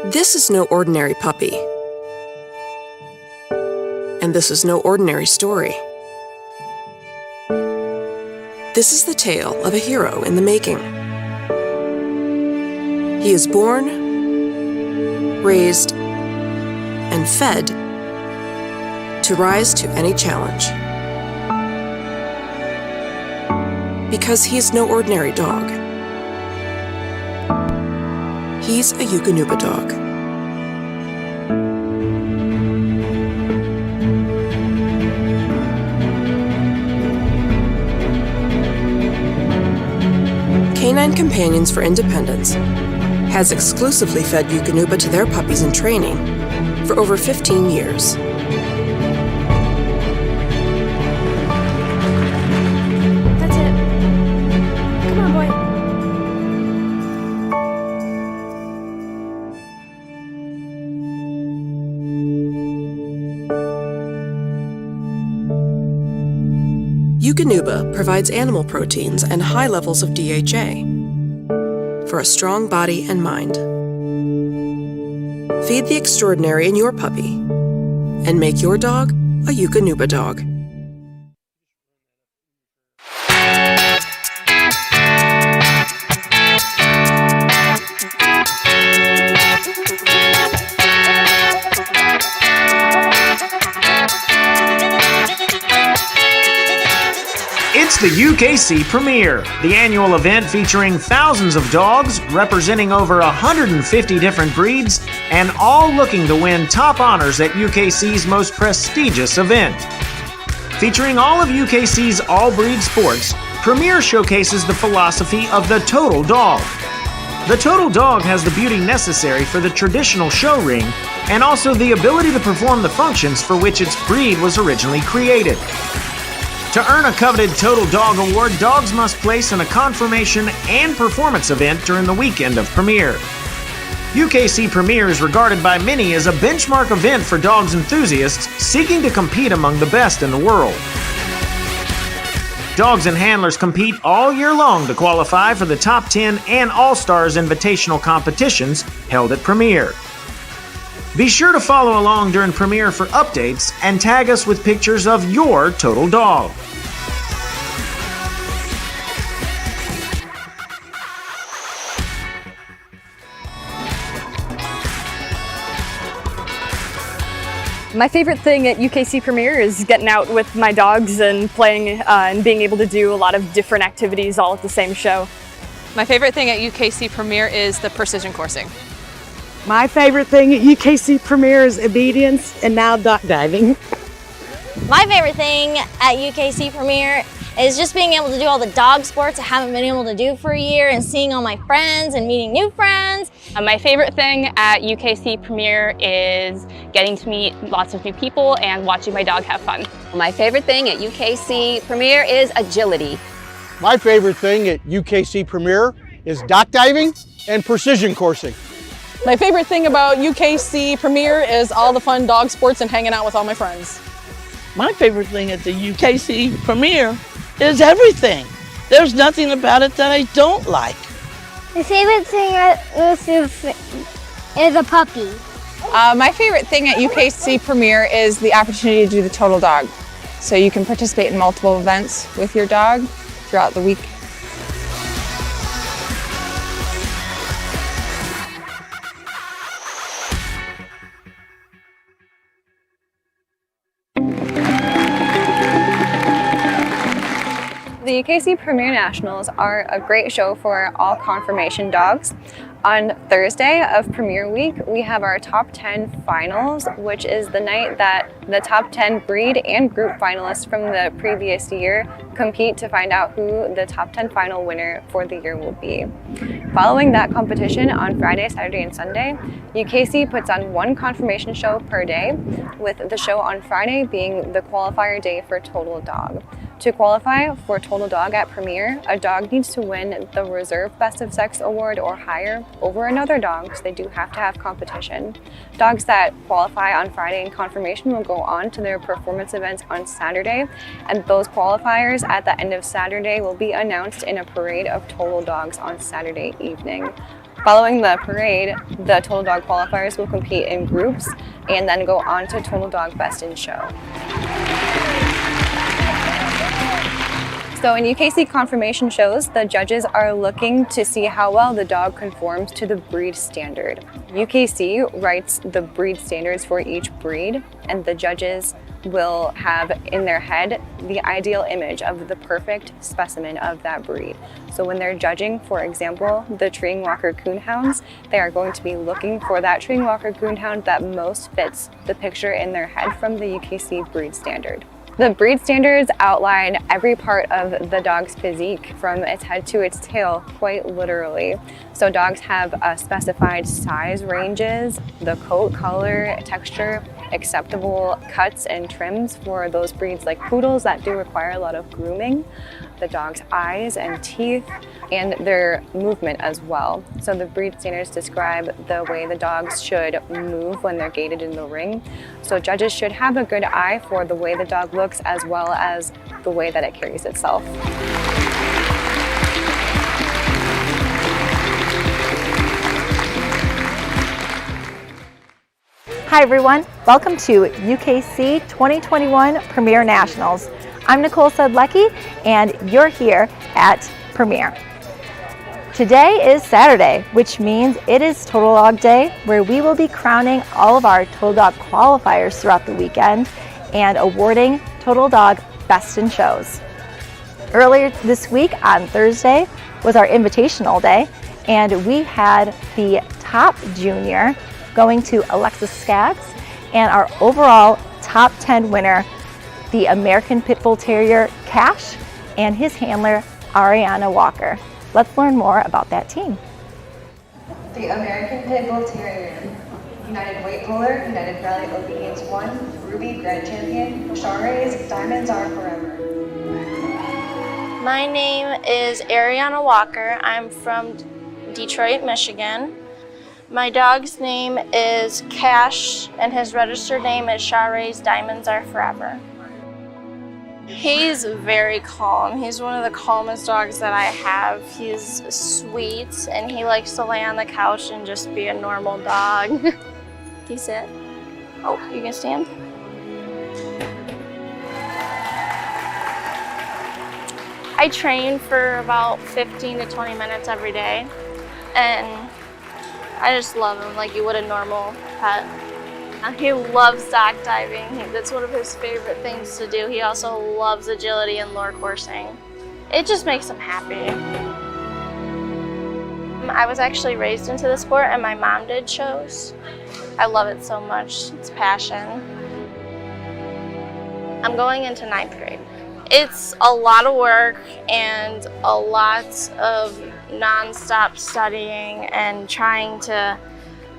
This is no ordinary puppy. And this is no ordinary story. This is the tale of a hero in the making. He is born, raised, and fed to rise to any challenge. Because he is no ordinary dog. He's a Eukanuba dog. Canine Companions for Independence has exclusively fed Eukanuba to their puppies in training for over 15 years. That's it. Come on, boy. Eukanuba provides animal proteins and high levels of DHA for a strong body and mind. Feed the extraordinary in your puppy and make your dog a Eukanuba dog. It's the UKC Premier, the annual event featuring thousands of dogs representing over 150 different breeds and all looking to win top honors at UKC's most prestigious event. Featuring all of UKC's all-breed sports, Premier showcases the philosophy of the total dog. The total dog has the beauty necessary for the traditional show ring and also the ability to perform the functions for which its breed was originally created. To earn a coveted Total Dog Award, dogs must place in a Conformation and Performance event during the weekend of Premier. UKC Premier is regarded by many as a benchmark event for dogs enthusiasts seeking to compete among the best in the world. Dogs and handlers compete all year long to qualify for the Top 10 and All-Stars Invitational competitions held at Premier. Be sure to follow along during Premier for updates and tag us with pictures of your total dog. My favorite thing at UKC Premier is getting out with my dogs and playing and being able to do a lot of different activities all at the same show. My favorite thing at UKC Premier is the precision coursing. My favorite thing at UKC Premier is obedience and now duck diving. My favorite thing at UKC Premier is just being able to do all the dog sports I haven't been able to do for a year and seeing all my friends and meeting new friends. My favorite thing at UKC Premier is getting to meet lots of new people and watching my dog have fun. My favorite thing at UKC Premier is agility. My favorite thing at UKC Premier is duck diving and precision coursing. My favorite thing about UKC Premier is all the fun dog sports and hanging out with all my friends. My favorite thing at the UKC Premier is everything. There's nothing about it that I don't like. My favorite thing at UKC is a puppy. My favorite thing at UKC Premier is the opportunity to do the total dog. So you can participate in multiple events with your dog throughout the week. The UKC Premier Nationals are a great show for all conformation dogs. On Thursday of Premier Week, we have our top 10 finals, which is the night that the top 10 breed and group finalists from the previous year compete to find out who the top 10 final winner for the year will be. Following that competition on Friday, Saturday, and Sunday, UKC puts on one conformation show per day, with the show on Friday being the qualifier day for Total Dog. To qualify for Total Dog at Premier, a dog needs to win the Reserve Best of Sex Award or higher over another dog, so they do have to have competition. Dogs that qualify on Friday in Conformation will go on to their performance events on Saturday, and those qualifiers at the end of Saturday will be announced in a parade of Total Dogs on Saturday evening. Following the parade, the Total Dog Qualifiers will compete in groups and then go on to Total Dog Best in Show. So in UKC conformation shows, the judges are looking to see how well the dog conforms to the breed standard. UKC writes the breed standards for each breed, and the judges will have in their head the ideal image of the perfect specimen of that breed. So when they're judging, for example, the Treeing Walker Coonhounds, they are going to be looking for that Treeing Walker Coonhound that most fits the picture in their head from the UKC breed standard. The breed standards outline every part of the dog's physique from its head to its tail, quite literally. So dogs have specified size ranges, the coat color, texture, acceptable cuts and trims for those breeds like poodles that do require a lot of grooming, the dog's eyes and teeth, and their movement as well. So the breed standards describe the way the dogs should move when they're gaited in the ring. So judges should have a good eye for the way the dog looks as well as the way that it carries itself. Hi everyone, welcome to UKC 2021 Premier Nationals. I'm Nicole Sedlecki and you're here at Premier. Today is Saturday, which means it is Total Dog Day, where we will be crowning all of our Total Dog qualifiers throughout the weekend and awarding Total Dog Best in Shows. Earlier this week on Thursday was our invitational day, and we had the top junior going to Alexis Skaggs, and our overall top 10 winner, the American Pit Bull Terrier Cash, and his handler Ariana Walker. Let's learn more about that team. The American Pit Bull Terrier, United Weight Puller, United Rally Obedience 1, Ruby Grand Champion, Shorthaired, Diamonds Are Forever. My name is Ariana Walker. I'm from Detroit, Michigan. My dog's name is Cash, and his registered name is Shorthaired's Diamonds Are Forever. He's very calm. He's one of the calmest dogs that I have. He's sweet, and he likes to lay on the couch and just be a normal dog. Can you sit? Oh, you can stand? I train for about 15 to 20 minutes every day, and I just love him like you would a normal pet. He loves dock diving. That's one of his favorite things to do. He also loves agility and lure coursing. It just makes him happy. I was actually raised into the sport, and my mom did shows. I love it so much. It's passion. I'm going into 9th grade. It's a lot of work and a lot of non-stop studying and trying to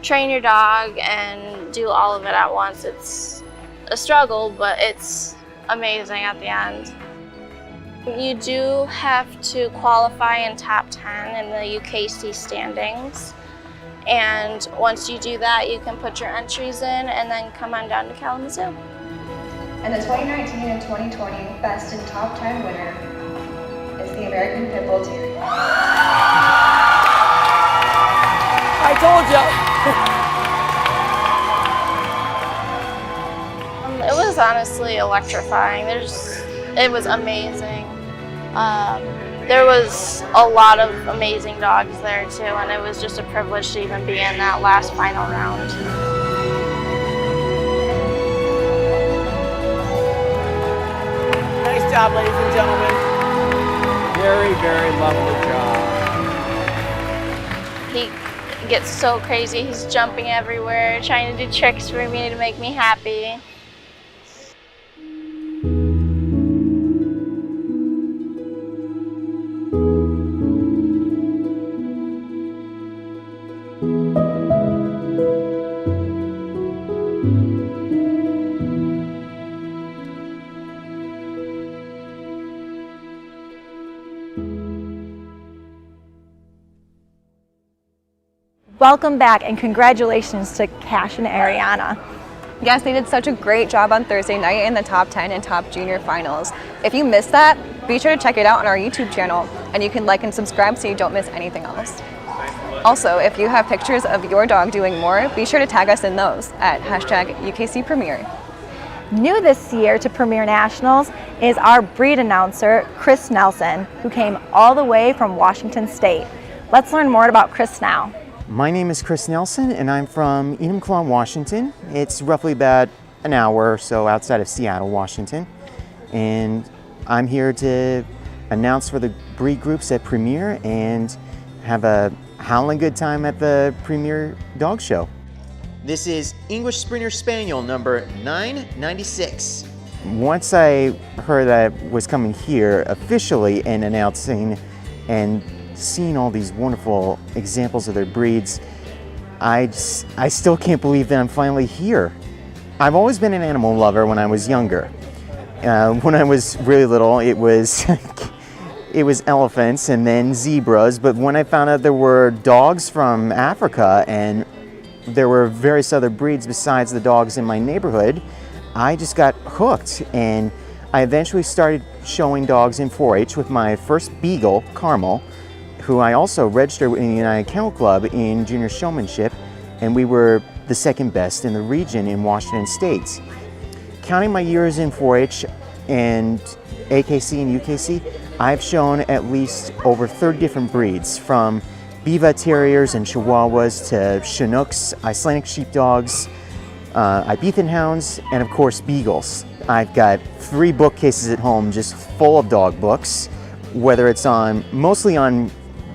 train your dog and do all of it at once. It's a struggle, but it's amazing at the end. You do have to qualify in top 10 in the UKC standings. And once you do that, you can put your entries in and then come on down to Kalamazoo. And the 2019 and 2020 Best in Top 10 winner is the American Pit Bull Terrier. I told you. It was honestly electrifying. It was amazing. There was a lot of amazing dogs there too, and it was just a privilege to even be in that last final round. Nice job, ladies and gentlemen. Very, very lovely job. He gets so crazy. He's jumping everywhere, trying to do tricks for me to make me happy. Welcome back and congratulations to Cash and Ariana. Yes, they did such a great job on Thursday night in the top 10 and top junior finals. If you missed that, be sure to check it out on our YouTube channel, and you can like and subscribe so you don't miss anything else. Also, if you have pictures of your dog doing more, be sure to tag us in those at #UKC Premier. New this year to Premier Nationals is our breed announcer, Chris Nelson, who came all the way from Washington State. Let's learn more about Chris now. My name is Chris Nelson and I'm from Enumclaw, Washington. It's roughly about an hour or so outside of Seattle, Washington. And I'm here to announce for the breed groups at Premier and have a howling good time at the Premier Dog Show. This is English Springer Spaniel number 996. Once I heard that I was coming here officially and announcing and seeing all these wonderful examples of their breeds, I still can't believe that I'm finally here. I've always been an animal lover when I was younger. When I was really little, it was it was elephants and then zebras, but when I found out there were dogs from Africa and there were various other breeds besides the dogs in my neighborhood, I just got hooked, and I eventually started showing dogs in 4-H with my first beagle, Carmel, who I also registered in the United Kennel Club in junior showmanship, and we were the second best in the region in Washington State. Counting my years in 4-H and AKC and UKC, I've shown at least over 30 different breeds, from Biva Terriers and Chihuahuas to Chinooks, Icelandic Sheepdogs, Ibethan Hounds, and of course Beagles. I've got 3 bookcases at home just full of dog books, whether it's mostly on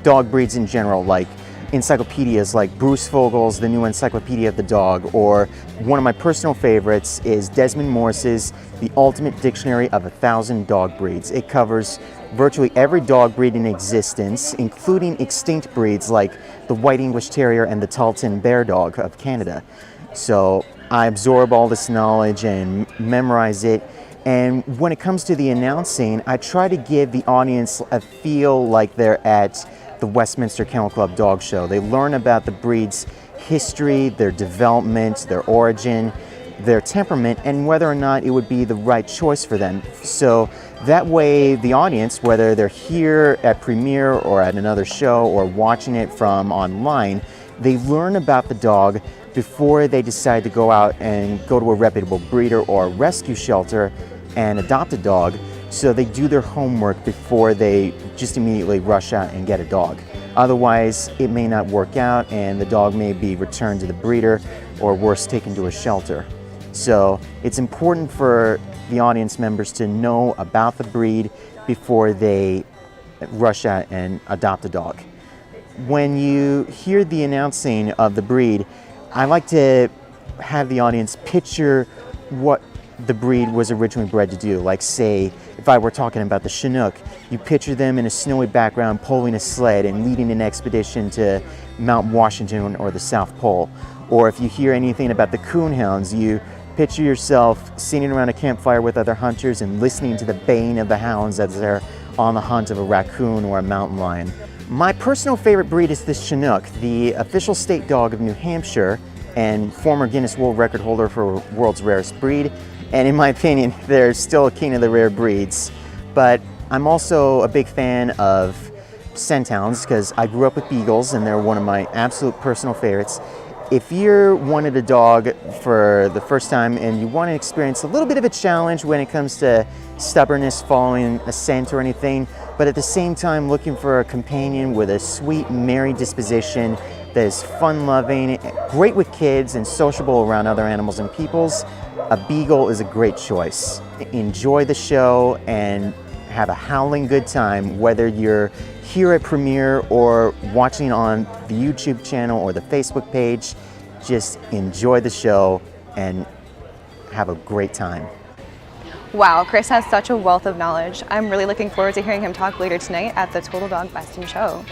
dog breeds in general, like encyclopedias like Bruce Vogel's The New Encyclopedia of the Dog, or one of my personal favorites is Desmond Morris's The Ultimate Dictionary of 1,000 Dog Breeds. It covers virtually every dog breed in existence, including extinct breeds like the White English Terrier and the Tahltan Bear Dog of Canada. So I absorb all this knowledge and memorize it, and when it comes to the announcing, I try to give the audience a feel like they're at the Westminster Kennel Club Dog Show. They learn about the breed's history, their development, their origin, their temperament, and whether or not it would be the right choice for them. So that way the audience, whether they're here at Premier or at another show or watching it from online, they learn about the dog before they decide to go out and go to a reputable breeder or a rescue shelter and adopt a dog. So they do their homework before they just immediately rush out and get a dog. Otherwise, it may not work out and the dog may be returned to the breeder, or worse, taken to a shelter. So it's important for the audience members to know about the breed before they rush out and adopt a dog. When you hear the announcing of the breed, I like to have the audience picture what the breed was originally bred to do. Like, say, if I were talking about the Chinook, you picture them in a snowy background pulling a sled and leading an expedition to Mount Washington or the South Pole. Or if you hear anything about the Coonhounds, you picture yourself sitting around a campfire with other hunters and listening to the baying of the hounds as they're on the hunt of a raccoon or a mountain lion. My personal favorite breed is the Chinook, the official state dog of New Hampshire and former Guinness World Record holder for world's rarest breed. And in my opinion, they're still a king of the rare breeds. But I'm also a big fan of Scenthounds because I grew up with Beagles and they're one of my absolute personal favorites. If you wanted a dog for the first time and you want to experience a little bit of a challenge when it comes to stubbornness following a scent or anything, but at the same time looking for a companion with a sweet, merry disposition that is fun-loving, great with kids, and sociable around other animals and peoples, a Beagle is a great choice. Enjoy the show and have a howling good time, whether you're here at Premier or watching on the YouTube channel or the Facebook page. Just enjoy the show and have a great time. Wow, Chris has such a wealth of knowledge. I'm really looking forward to hearing him talk later tonight at the Total Dog Best in Show.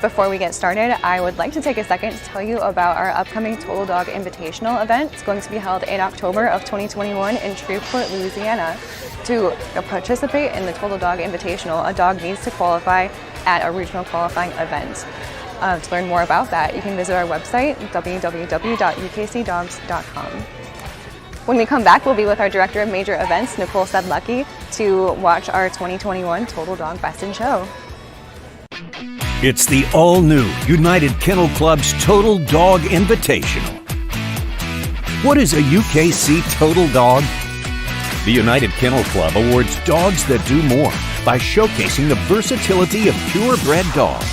Before we get started, I would like to take a second to tell you about our upcoming Total Dog Invitational event. It's going to be held in October of 2021 in Shreveport, Louisiana. To participate in the Total Dog Invitational, a dog needs to qualify at a regional qualifying event. To learn more about that, you can visit our website, www.ukcdogs.com. When we come back, we'll be with our Director of Major Events, Nicole Sedlucky, to watch our 2021 Total Dog Best in Show. It's the all-new United Kennel Club's Total Dog Invitational. What is a UKC Total Dog? The United Kennel Club awards dogs that do more by showcasing the versatility of purebred dogs.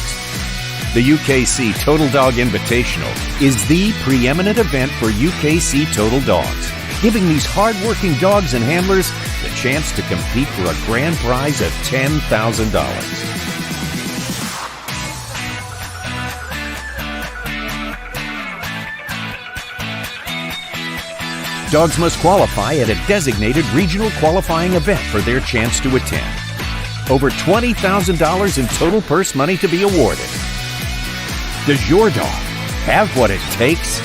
The UKC Total Dog Invitational is the preeminent event for UKC Total Dogs, giving these hard-working dogs and handlers the chance to compete for a grand prize of $10,000. Dogs must qualify at a designated regional qualifying event for their chance to attend. Over $20,000 in total purse money to be awarded. Does your dog have what it takes?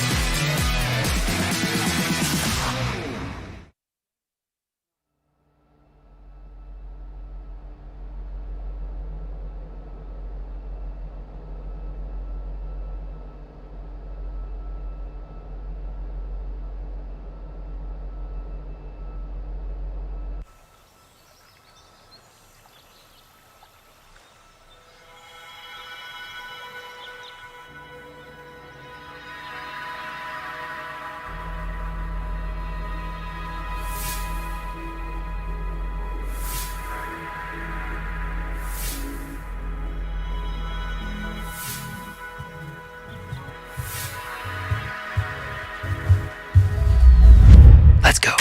Let's go.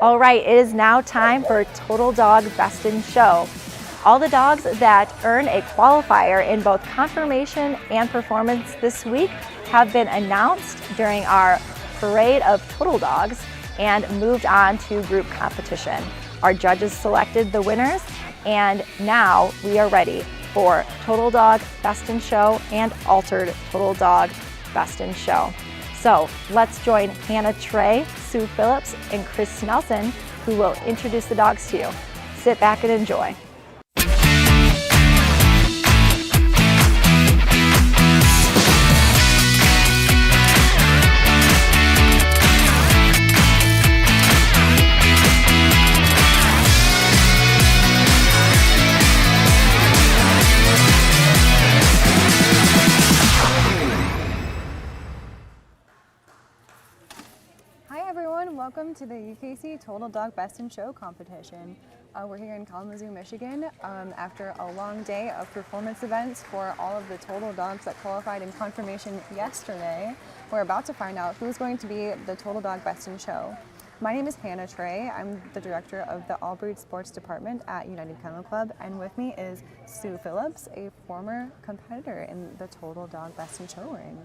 All right, it is now time for Total Dog Best in Show. All the dogs that earn a qualifier in both conformation and performance this week have been announced during our parade of Total Dogs and moved on to group competition. Our judges selected the winners, and now we are ready for Total Dog Best in Show and Altered Total Dog Best in Show. So let's join Hannah Trey, Sue Phillips, and Chris Nelson, who will introduce the dogs to you. Sit back and enjoy. Welcome to the UKC Total Dog Best in Show competition. We're here in Kalamazoo, Michigan after a long day of performance events for all of the total dogs that qualified in conformation yesterday. We're about to find out who's going to be the Total Dog Best in Show. My name is Hannah Trey. I'm the director of the All Breed Sports Department at United Kennel Club, and with me is Sue Phillips, a former competitor in the Total Dog Best in Show ring.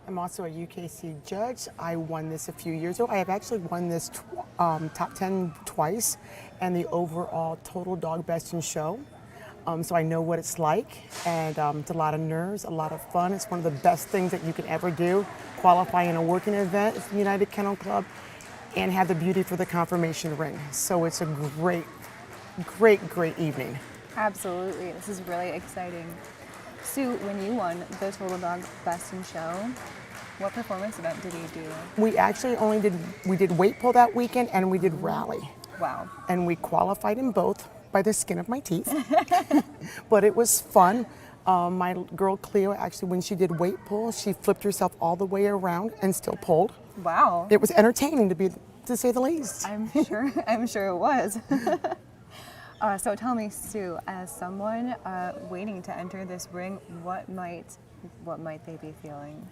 I'm also a UKC judge. I won this a few years ago. I have actually won this top 10 twice and the overall Total Dog Best in Show. So I know what it's like, and it's a lot of nerves, a lot of fun. It's one of the best things that you can ever do. Qualify in a working event at the United Kennel Club and have the beauty for the conformation ring. So it's a great, great, great evening. Absolutely, this is really exciting. Sue, when you won the Total Dog Best in Show, what performance event did you do? We actually we did weight pull that weekend and we did rally. Wow. And we qualified in both by the skin of my teeth. But it was fun. My girl Cleo, actually, when she did weight pull, she flipped herself all the way around and still pulled. Wow. It was entertaining to say the least. I'm sure it was. So tell me, Sue, as someone waiting to enter this ring, what might they be feeling?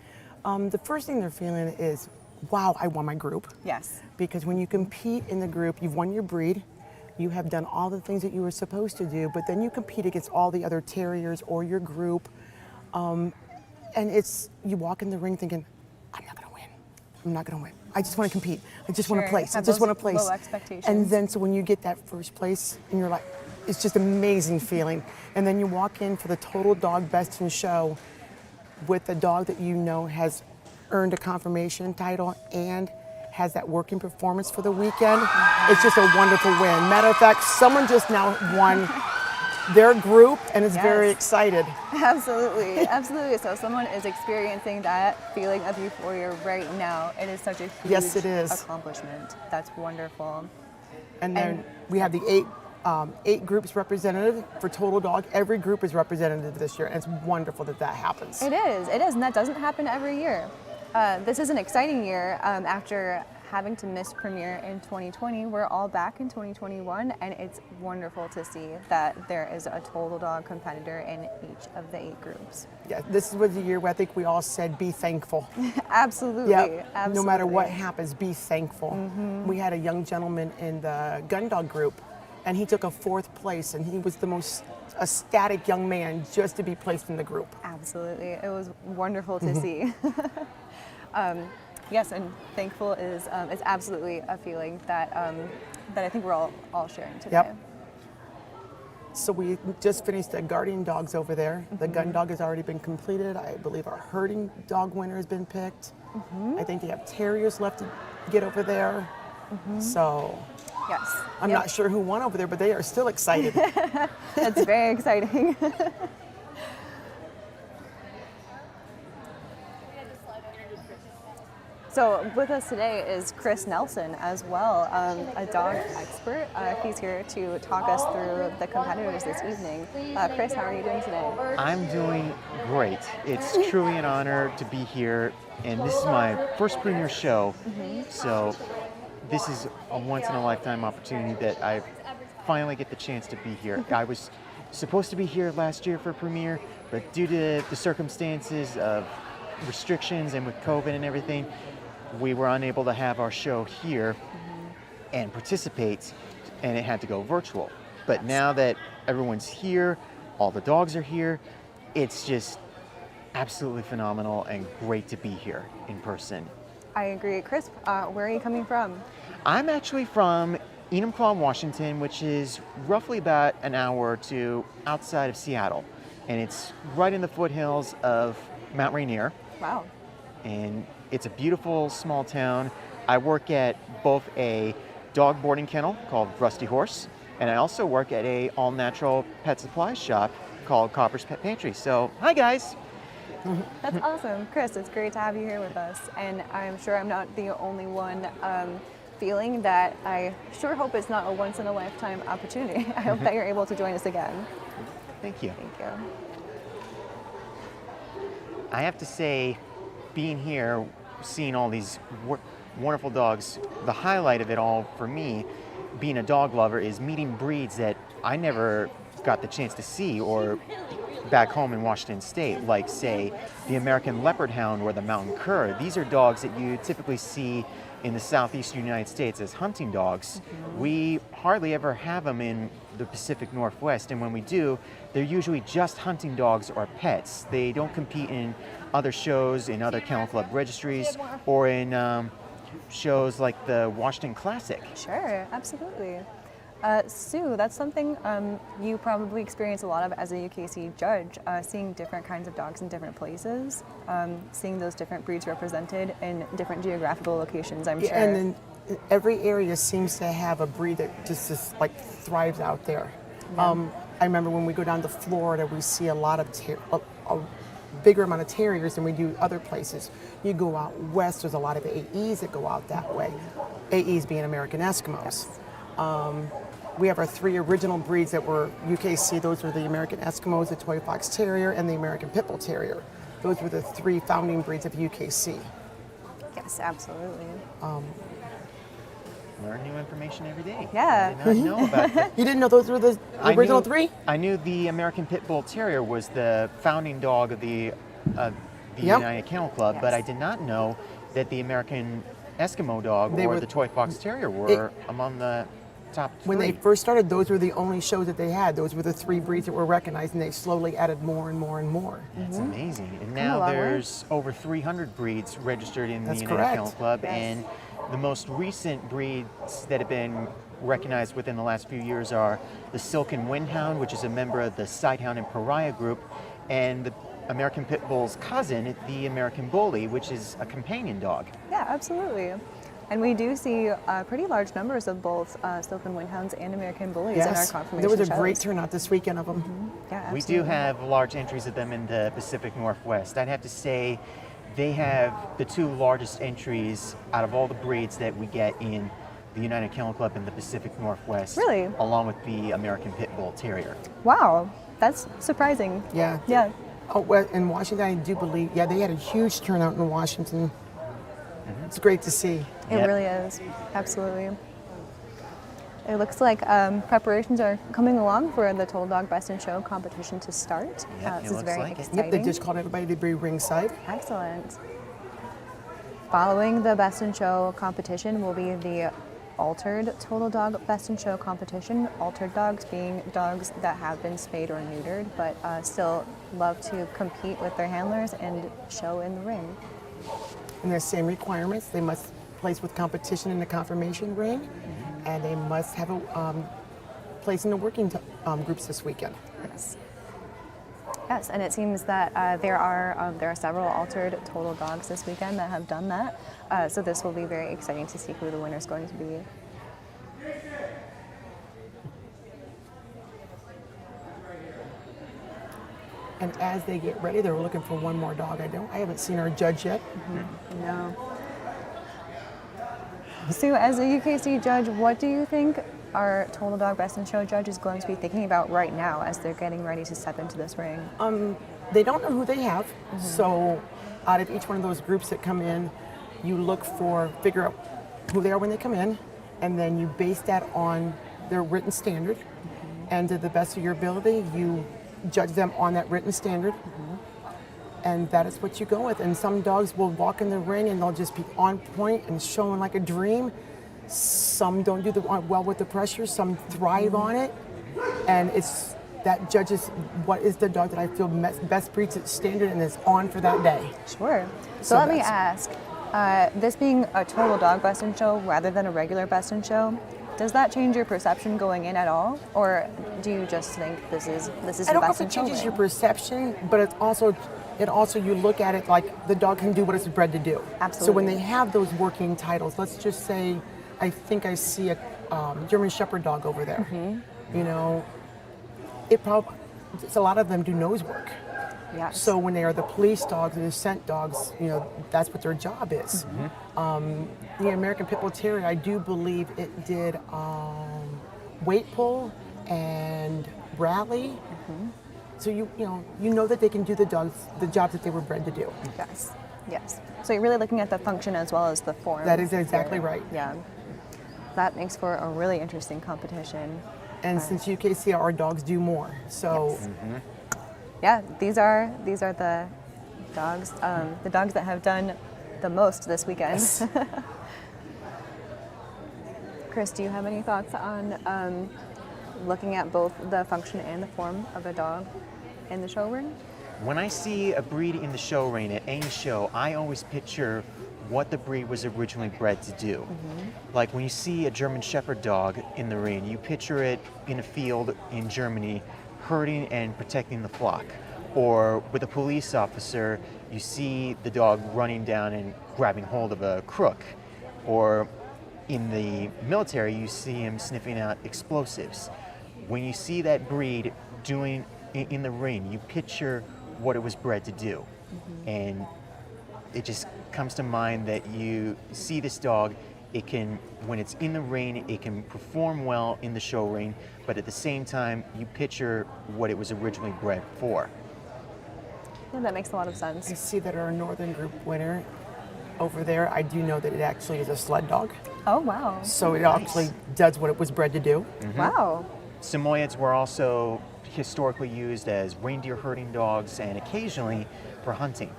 The first thing they're feeling is, wow, I won my group. Yes. Because when you compete in the group, you've won your breed, You have done all the things that you were supposed to do, but then you compete against all the other terriers or your group. And you walk in the ring thinking, I'm not gonna win. I'm not gonna win. I just want to compete. I just want to place. I just want to place. Low expectations. And then so when you get that first place and you're like, it's just an amazing feeling. And then you walk in for the total dog best in show with a dog that you know has earned a conformation title and has that working performance for the weekend. It's just a wonderful win. Matter of fact, someone just now won their group and is very excited. Absolutely, absolutely. So someone is experiencing that feeling of euphoria right now. It is such a huge accomplishment. That's wonderful. And then we have the eight groups represented for Total Dog. Every group is representative this year, and it's wonderful that that happens. It is, and that doesn't happen every year. This is an exciting year. After having to miss Premier in 2020, we're all back in 2021, and it's wonderful to see that there is a Total Dog competitor in each of the 8 groups. Yeah, this was the year where I think we all said, be thankful. Absolutely, yep. absolutely. No matter what happens, be thankful. We had a young gentleman in the gun dog group, and he took a 4th place, and he was the most ecstatic young man just to be placed in the group. Absolutely, it was wonderful to see. Yes, and thankful is absolutely a feeling that I think we're all sharing today. Yep. So we just finished the guardian dogs over there. The gun dog has already been completed. I believe our herding dog winner has been picked. I think they have terriers left to get over there. So yes, I'm not sure who won over there, but they are still excited. That's very exciting. So with us today is Chris Nelson as well, a dog expert. He's here to talk us through the competitors this evening. Chris, how are you doing today? I'm doing great. It's truly an honor to be here, and this is my first Premier show, so this is a once-in-a-lifetime opportunity that I finally get the chance to be here. I was supposed to be here last year for Premier, but due to the circumstances of restrictions and with COVID and everything, we were unable to have our show here and participate, and it had to go virtual. But now that everyone's here, all the dogs are here, it's just absolutely phenomenal and great to be here in person. I agree. Chris, where are you coming from? I'm actually from Enumclaw, Washington, which is roughly about an hour or two outside of Seattle. And it's right in the foothills of Mount Rainier. Wow. And it's a beautiful small town. I work at both a dog boarding kennel called Rusty Horse, and I also work at a all-natural pet supply shop called Copper's Pet Pantry. So, hi guys. That's awesome. Chris, it's great to have you here with us, and I'm sure I'm not the only one feeling that I sure hope it's not a once-in-a-lifetime opportunity. I hope that you're able to join us again. Thank you. Thank you. I have to say, being here, seeing all these wonderful dogs, the highlight of it all for me, being a dog lover, is meeting breeds that I never got the chance to see or back home in Washington State, like, say, the American Leopard Hound or the Mountain Cur. These are dogs that you typically see in the southeastern United States as hunting dogs. We hardly ever have them in the Pacific Northwest, and when we do, they're usually just hunting dogs or pets. They don't compete in other shows, in other kennel club registries, or in shows like the Washington Classic. Sure, absolutely. Sue, that's something you probably experience a lot of as a UKC judge, seeing different kinds of dogs in different places, seeing those different breeds represented in different geographical locations, I'm sure. And then every area seems to have a breed that just like thrives out there. Yeah. I remember when we go down to Florida, we see a lot of a bigger amount of terriers than we do other places. You go out west, there's a lot of AEs that go out that way. AEs being American Eskimos. We have our 3 original breeds that were UKC. Those were the American Eskimos, the Toy Fox Terrier, and the American Pit Bull Terrier. Those were the 3 founding breeds of UKC. Yes, absolutely. Learn new information every day. Yeah. I did not know about that. You didn't know those were the original 3? I knew the American Pit Bull Terrier was the founding dog of the United Kennel Club, but I did not know that the American Eskimo dog or the Toy Fox Terrier were among the top 3. When they first started, those were the only shows that they had. Those were the 3 breeds that were recognized, and they slowly added more and more and more. That's amazing. And now there's over 300 breeds registered in the United Kennel Club, and the most recent breeds that have been recognized within the last few years are the Silken Windhound, which is a member of the Sighthound and Pariah group, and the American Pit Bull's cousin, the American Bully, which is a companion dog. Yeah, absolutely. And we do see pretty large numbers of both Silken Windhounds and American Bullies in our confirmation there was a shows. great turnout this weekend of them. Yeah, We do have large entries of them in the Pacific Northwest. I'd have to say they have the 2 largest entries out of all the breeds that we get in the United Kennel Club in the Pacific Northwest. Really? Along with the American Pit Bull Terrier. Wow, that's surprising. Yeah. Yeah. Oh, well, in Washington, I do believe, they had a huge turnout in Washington. It's great to see. It really is, absolutely. It looks like preparations are coming along for the Total Dog Best in Show competition to start. This is very exciting. Yep, they just called everybody to be ringside. Excellent. Following the Best in Show competition will be the Altered Total Dog Best in Show competition. Altered dogs being dogs that have been spayed or neutered, but still love to compete with their handlers and show in the ring. And there's same requirements. They must place with competition in the confirmation ring, and they must have a place in the working groups this weekend. Yes. Yes, and it seems that there are several altered total dogs this weekend that have done that. So this will be very exciting to see who the winner is going to be. And as they get ready, they're looking for one more dog. I haven't seen our judge yet. No. So as a UKC judge, what do you think our Total Dog Best in Show judge is going to be thinking about right now as they're getting ready to step into this ring? They don't know who they have. So out of each one of those groups that come in, you figure out who they are when they come in, and then you base that on their written standard. And to the best of your ability, you judge them on that written standard. And that is what you go with. And some dogs will walk in the ring and they'll just be on point and showing like a dream. Some don't do well with the pressure, some thrive on it. And it's that judges what is the dog that I feel best breeds its standard and is on for that day. Sure. So let me ask, this being a Total Dog Best in Show rather than a regular Best in Show, does that change your perception going in at all? Or do you just think this is the best in show? I don't know if it changes your perception, but it also you look at it like the dog can do what it's bred to do. Absolutely. So when they have those working titles, let's just say, I think I see a German Shepherd dog over there. You know, a lot of them do nose work. Yes. So when they are the police dogs and the scent dogs, you know, that's what their job is. The American Pit Bull Terrier, I do believe it did weight pull and rally. So you know that they can do the jobs that they were bred to do. Yes, yes. So you're really looking at the function as well as the form. That is exactly right. Yeah. That makes for a really interesting competition. And since UKC, our dogs do more. So. Yes. Yeah, these are the dogs that have done the most this weekend. Yes. Chris, do you have any thoughts on looking at both the function and the form of a dog in the show ring? When I see a breed in the show ring at any show, I always picture what the breed was originally bred to do. Like when you see a German Shepherd dog in the ring, you picture it in a field in Germany herding and protecting the flock. Or with a police officer, you see the dog running down and grabbing hold of a crook. Or in the military, you see him sniffing out explosives. When you see that breed doing in the ring, you picture what it was bred to do. And it just comes to mind that you see this dog, it can, when it's in the ring, it can perform well in the show ring, but at the same time, you picture what it was originally bred for. Yeah, that makes a lot of sense. I see that our Northern Group winner over there, I do know that it actually is a sled dog. Oh, wow. So it actually does what it was bred to do. Wow. Samoyeds were also historically used as reindeer herding dogs and occasionally for hunting.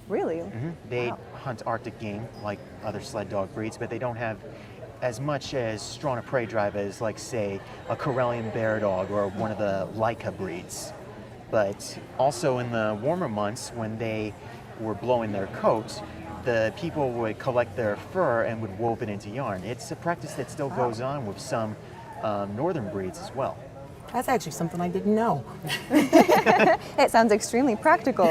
Really? They hunt Arctic game like other sled dog breeds, but they don't have as much as strong a prey drive as, like, say, a Karelian bear dog or one of the Laika breeds. But also in the warmer months, when they were blowing their coats, the people would collect their fur and would wove it into yarn. It's a practice that still goes on with some northern breeds as well. That's actually something I didn't know. It sounds extremely practical.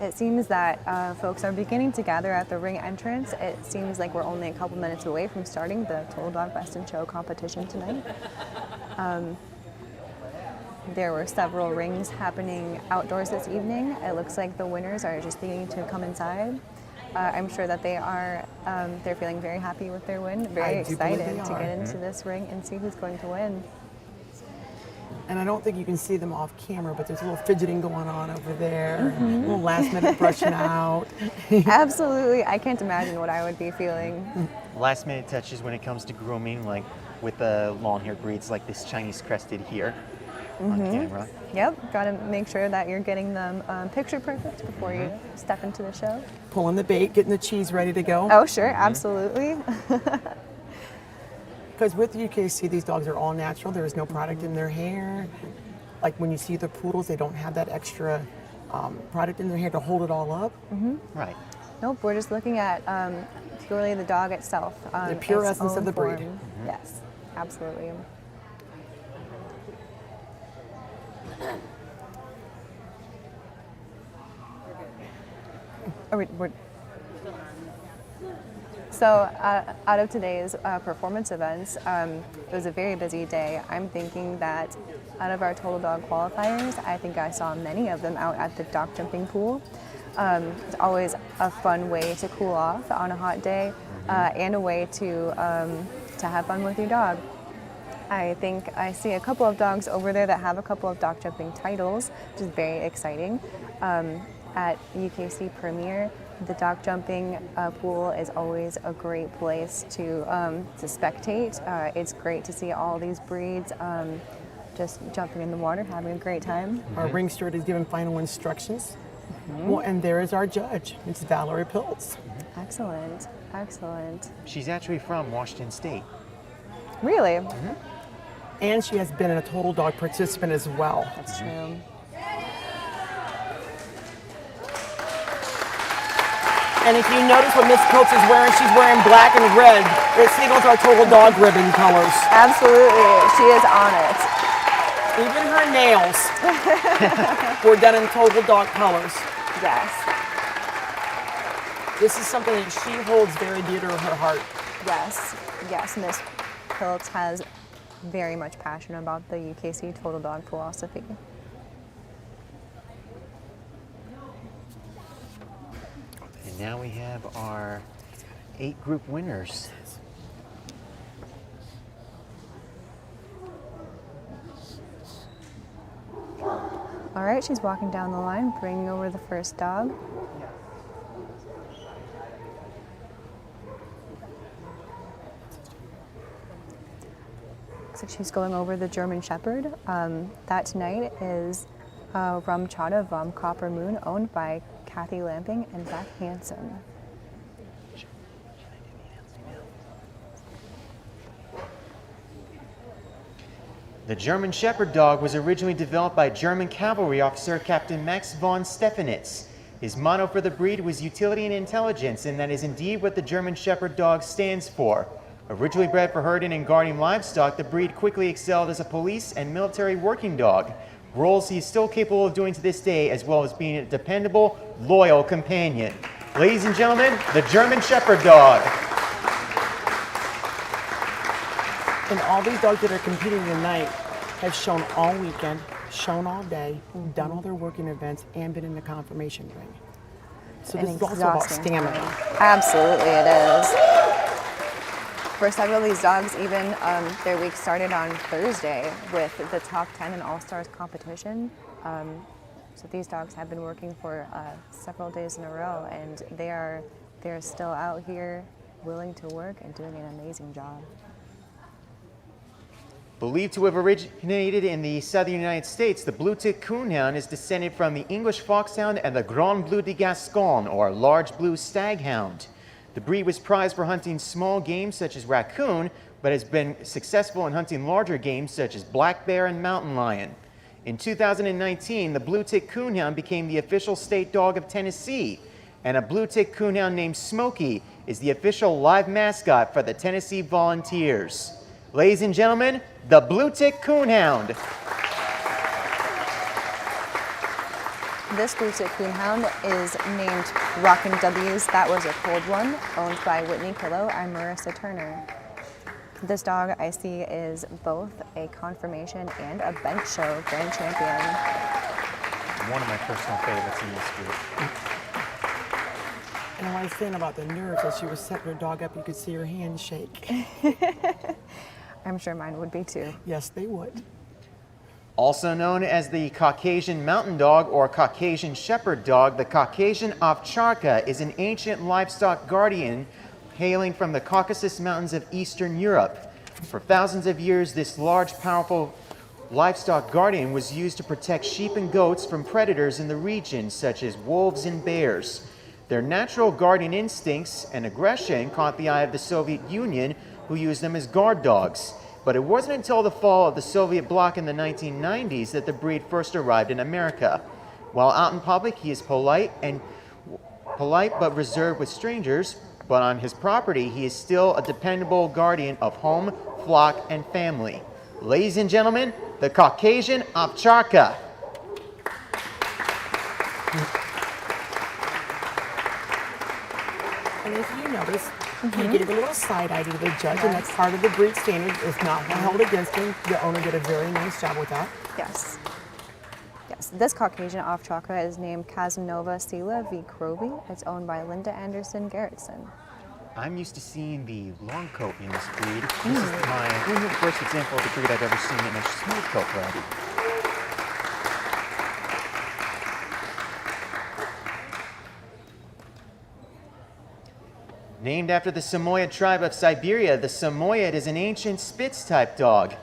It seems that folks are beginning to gather at the ring entrance. It seems like we're only a couple minutes away from starting the Total Dog Best in Show competition tonight. There were several rings happening outdoors this evening. It looks like the winners are just beginning to come inside. I'm sure that they're feeling very happy with their win, very excited to get into this ring and see who's going to win. And I don't think you can see them off camera, but there's a little fidgeting going on over there, a little last minute brushing out. Absolutely, I can't imagine what I would be feeling. Last minute touches when it comes to grooming, like with the long hair breeds like this Chinese Crested here on camera. Yep, got to make sure that you're getting them picture perfect before you step into the show. Pulling the bait, getting the cheese ready to go. Oh, sure, absolutely. Because with UKC, these dogs are all natural. There is no product in their hair. Like when you see the poodles, they don't have that extra product in their hair to hold it all up. Right. Nope, we're just looking at purely the dog itself. The pure essence of the breed. Yes, absolutely. So out of today's performance events, it was a very busy day. I'm thinking that out of our Total Dog qualifiers, I think I saw many of them out at the dock jumping pool. It's always a fun way to cool off on a hot day and a way to have fun with your dog. I think I see a couple of dogs over there that have a couple of dock jumping titles, which is very exciting. At UKC Premier, the dock jumping pool is always a great place to spectate. It's great to see all these breeds just jumping in the water, having a great time. Our ring steward is giving final instructions. Well, and there is our judge. It's Valerie Pilz. Excellent, excellent. She's actually from Washington State. Really? And she has been a Total Dog participant as well. That's true. And if you notice what Miss Pilz is wearing, she's wearing black and red. It signals our Total Dog ribbon colors. Absolutely, she is on it. Even her nails were done in Total Dog colors. Yes. This is something that she holds very dear to her heart. Yes, yes, Miss Pilz has very much passion about the UKC Total Dog philosophy. And now we have our 8 group winners. All right, she's walking down the line, bringing over the first dog. Looks like she's going over the German Shepherd. That tonight is Rum Chata Vom Copper Moon, owned by Kathy Lamping and Beth Hansen. The German Shepherd dog was originally developed by German cavalry officer Captain Max von Stephanitz. His motto for the breed was utility and intelligence, and that is indeed what the German Shepherd dog stands for. Originally bred for herding and guarding livestock, the breed quickly excelled as a police and military working dog, roles he is still capable of doing to this day, as well as being a dependable, loyal companion. Ladies and gentlemen, the German Shepherd dog. And all these dogs that are competing tonight have shown all weekend, shown all day, done all their working events, and been in the conformation ring. So this is also about stamina. Absolutely, it is. For several of these dogs, even their week started on Thursday with the top 10 in All-Stars competition. So these dogs have been working for several days in a row, and they're still out here willing to work and doing an amazing job. Believed to have originated in the southern United States, the Bluetick Coonhound is descended from the English Foxhound and the Grand Bleu de Gascon, or large blue staghound. The breed was prized for hunting small game such as raccoon, but has been successful in hunting larger game such as black bear and mountain lion. In 2019, the Bluetick Coonhound became the official state dog of Tennessee, and a Bluetick Coonhound named Smokey is the official live mascot for the Tennessee Volunteers. Ladies and gentlemen, the Bluetick Coonhound. This Bluetick Coonhound is named Rockin' W's That Was a Cold One, owned by Whitney Pillow and Marissa Turner. This dog I see is both a conformation and a bench show grand champion. One of my personal favorites in this group. And I was saying about the nerves, as she was setting her dog up, you could see her hand shake. I'm sure mine would be too. Yes, they would. Also known as the Caucasian Mountain Dog or Caucasian Shepherd Dog, the Caucasian Ovcharka is an ancient livestock guardian hailing from the Caucasus Mountains of Eastern Europe. For thousands of years, this large, powerful livestock guardian was used to protect sheep and goats from predators in the region, such as wolves and bears. Their natural guardian instincts and aggression caught the eye of the Soviet Union, who used them as guard dogs. But it wasn't until the fall of the Soviet bloc in the 1990s that the breed first arrived in America. While out in public, he is polite but reserved with strangers, but on his property, he is still a dependable guardian of home, flock, and family. Ladies and gentlemen, the Caucasian Ovcharka. And if you notice, he gave a little side eye to the judge, and that's part of the breed standard. It's not held against him. The owner did a very nice job with that. Yes. Yes, this Caucasian Ovcharka is named Casanova Sela v. Croby. It's owned by Linda Anderson Garrettson. I'm used to seeing the long coat in this breed. This is the first example of the breed I've ever seen in a smooth coat variety. Named after the Samoyed tribe of Siberia, the Samoyed is an ancient Spitz-type dog,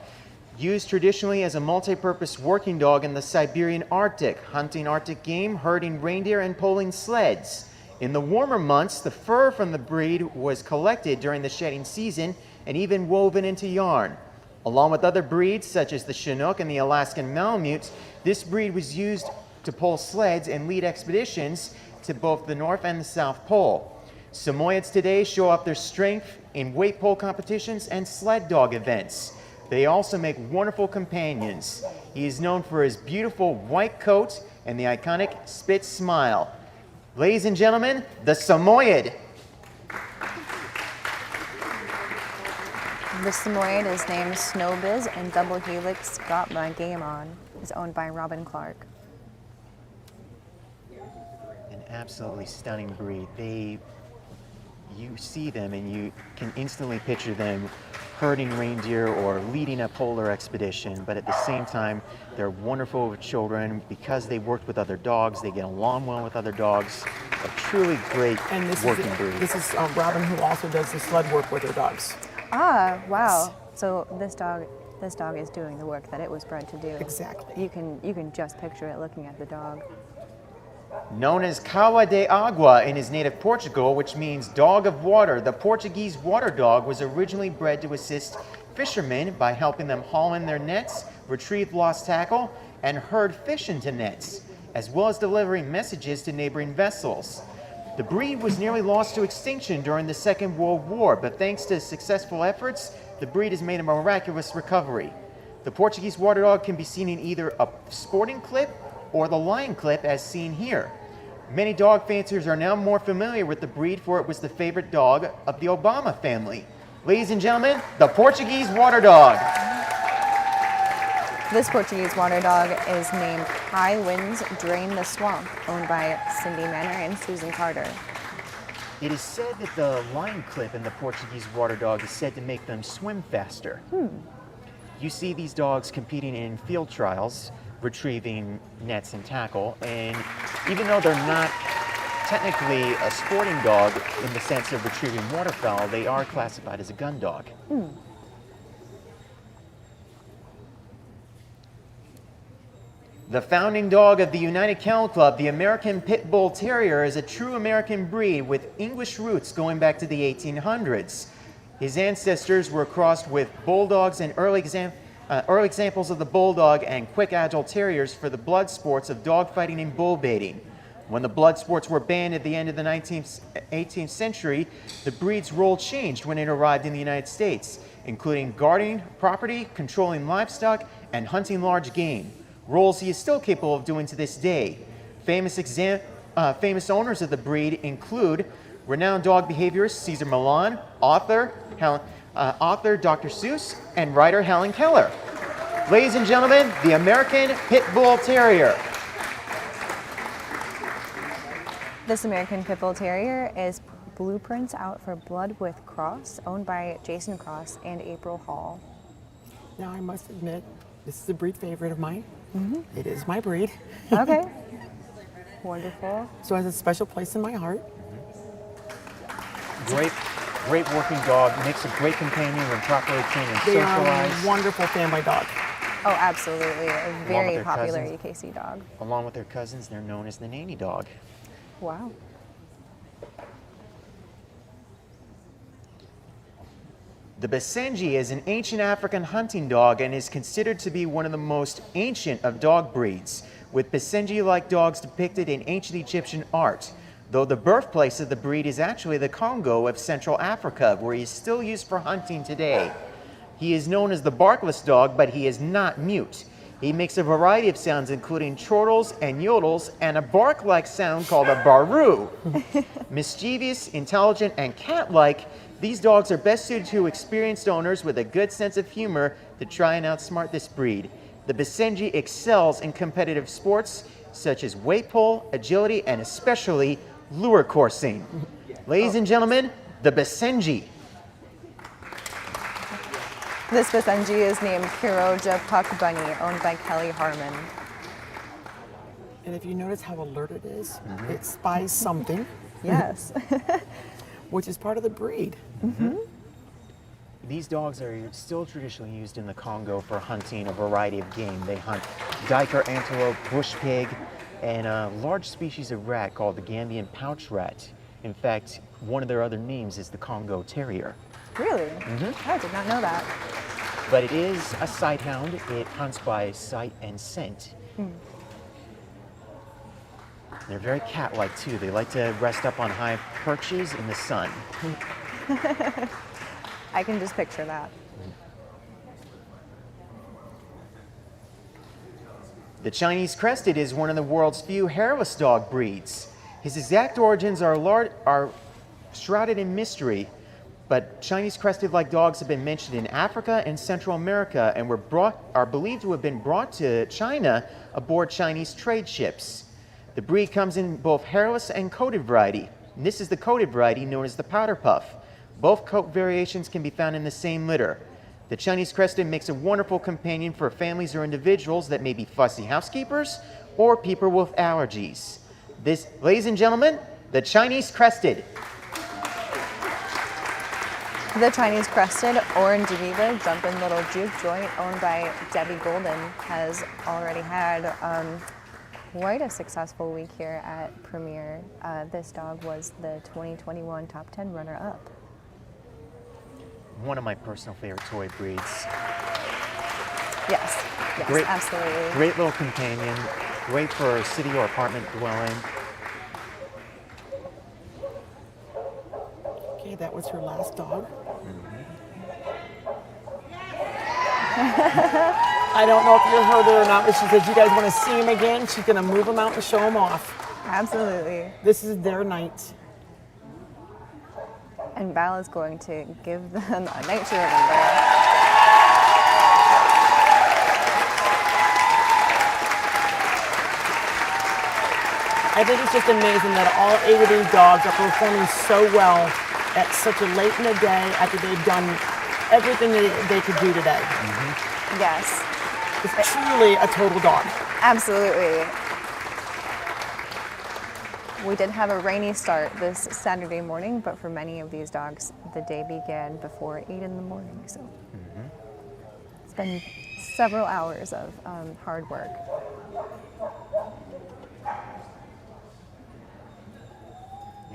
used traditionally as a multi-purpose working dog in the Siberian Arctic, hunting Arctic game, herding reindeer, and pulling sleds. In the warmer months, the fur from the breed was collected during the shedding season and even woven into yarn. Along with other breeds, such as the Chinook and the Alaskan Malamute, this breed was used to pull sleds and lead expeditions to both the North and the South Pole. Samoyeds today show off their strength in weight pull competitions and sled dog events. They also make wonderful companions. He is known for his beautiful white coat and the iconic Spitz smile. Ladies and gentlemen, the Samoyed. The Samoyed is named Snowbiz and Double Helix Got My Game On. It's owned by Robin Clark. An absolutely stunning breed. You see them and you can instantly picture them herding reindeer or leading a polar expedition, but at the same time, they're wonderful with children. Because they worked with other dogs, they get along well with other dogs. A truly great working breed. This is Robin, who also does the sled work with her dogs. Ah, wow. So this dog is doing the work that it was bred to do. Exactly. You can just picture it looking at the dog. Known as Cava de Agua in his native Portugal, which means dog of water, the Portuguese Water Dog was originally bred to assist fishermen by helping them haul in their nets, retrieve lost tackle, and herd fish into nets, as well as delivering messages to neighboring vessels. The breed was nearly lost to extinction during the Second World War, but thanks to successful efforts, the breed has made a miraculous recovery. The Portuguese Water Dog can be seen in either a sporting clip or the lion clip as seen here. Many dog fanciers are now more familiar with the breed, for it was the favorite dog of the Obama family. Ladies and gentlemen, the Portuguese Water Dog. This Portuguese Water Dog is named High Winds Drain the Swamp, owned by Cindy Manor and Susan Carter. It is said that the lion clip in the Portuguese Water Dog is said to make them swim faster. You see these dogs competing in field trials, retrieving nets and tackle, and even though they're not technically a sporting dog in the sense of retrieving waterfowl, they are classified as a gun dog. The founding dog of the United Kennel Club, the American Pit Bull Terrier, is a true American breed with English roots going back to the 1800s. His ancestors were crossed with bulldogs and early examples of the bulldog and quick agile terriers for the blood sports of dogfighting and bull baiting. When the blood sports were banned at the end of the 18th century, the breed's role changed when it arrived in the United States, including guarding property, controlling livestock, and hunting large game, roles he is still capable of doing to this day. Famous owners of the breed include renowned dog behaviorist Cesar Millan, author Dr. Seuss, and writer Helen Keller. Ladies and gentlemen, the American Pit Bull Terrier. This American Pit Bull Terrier is Blueprints Out for Blood with Cross, owned by Jason Cross and April Hall. Now I must admit, this is a breed favorite of mine. It is my breed. Okay. Wonderful. So it has a special place in my heart. Great working dog, makes a great companion when properly trained and They socialized. are a wonderful family dog. Oh, absolutely. A very their popular cousins. UKC dog. Along with their cousins, they're known as the nanny dog. Wow. The Basenji is an ancient African hunting dog and is considered to be one of the most ancient of dog breeds, with Basenji-like dogs depicted in ancient Egyptian art, though the birthplace of the breed is actually the Congo of Central Africa, where he is still used for hunting today. He is known as the barkless dog, but he is not mute. He makes a variety of sounds, including chortles and yodels, and a bark-like sound called a baru. Mischievous, intelligent, and cat-like, these dogs are best suited to experienced owners with a good sense of humor to try and outsmart this breed. The Basenji excels in competitive sports such as weight pull, agility, and especially lure coursing. Ladies and gentlemen, the Basenji. This Basenji is named Kiroja Puck Bunny, owned by Kelly Harmon. And if you notice how alert it is, it spies something. Yes. Which is part of the breed. These dogs are still traditionally used in the Congo for hunting a variety of game. They hunt duiker antelope, bush pig, and a large species of rat called the Gambian pouch rat. In fact, one of their other names is the Congo Terrier. Really? I did not know that. But it is a sighthound. It hunts by sight and scent. They're very cat-like too. They like to rest up on high perches in the sun. I can just picture that. The Chinese Crested is one of the world's few hairless dog breeds. His exact origins are shrouded in mystery, but Chinese Crested-like dogs have been mentioned in Africa and Central America and are believed to have been brought to China aboard Chinese trade ships. The breed comes in both hairless and coated variety. And this is the coated variety known as the powder puff. Both coat variations can be found in the same litter. The Chinese Crested makes a wonderful companion for families or individuals that may be fussy housekeepers or people with allergies. This, ladies and gentlemen, the Chinese Crested. The Chinese Crested Orange Diva Jumpin' Little Juke Joint, owned by Debbie Golden, has already had quite a successful week here at Premier. This dog was the 2021 top 10 runner-up. One of my personal favorite toy breeds. Yes, Great, absolutely. Great little companion, great for a city or apartment dwelling. Okay, that was her last dog. I don't know if you heard her or not, but she said, you guys want to see him again? She's going to move him out and show him off. Absolutely. This is their night. And Val is going to give them a night to remember. I think it's just amazing that all 8 of these dogs are performing so well at such a late in the day after they've done everything they could do today. Yes. It's truly a total dog. Absolutely. We did have a rainy start this Saturday morning, but for many of these dogs, the day began before 8 in the morning. So it's been several hours of hard work.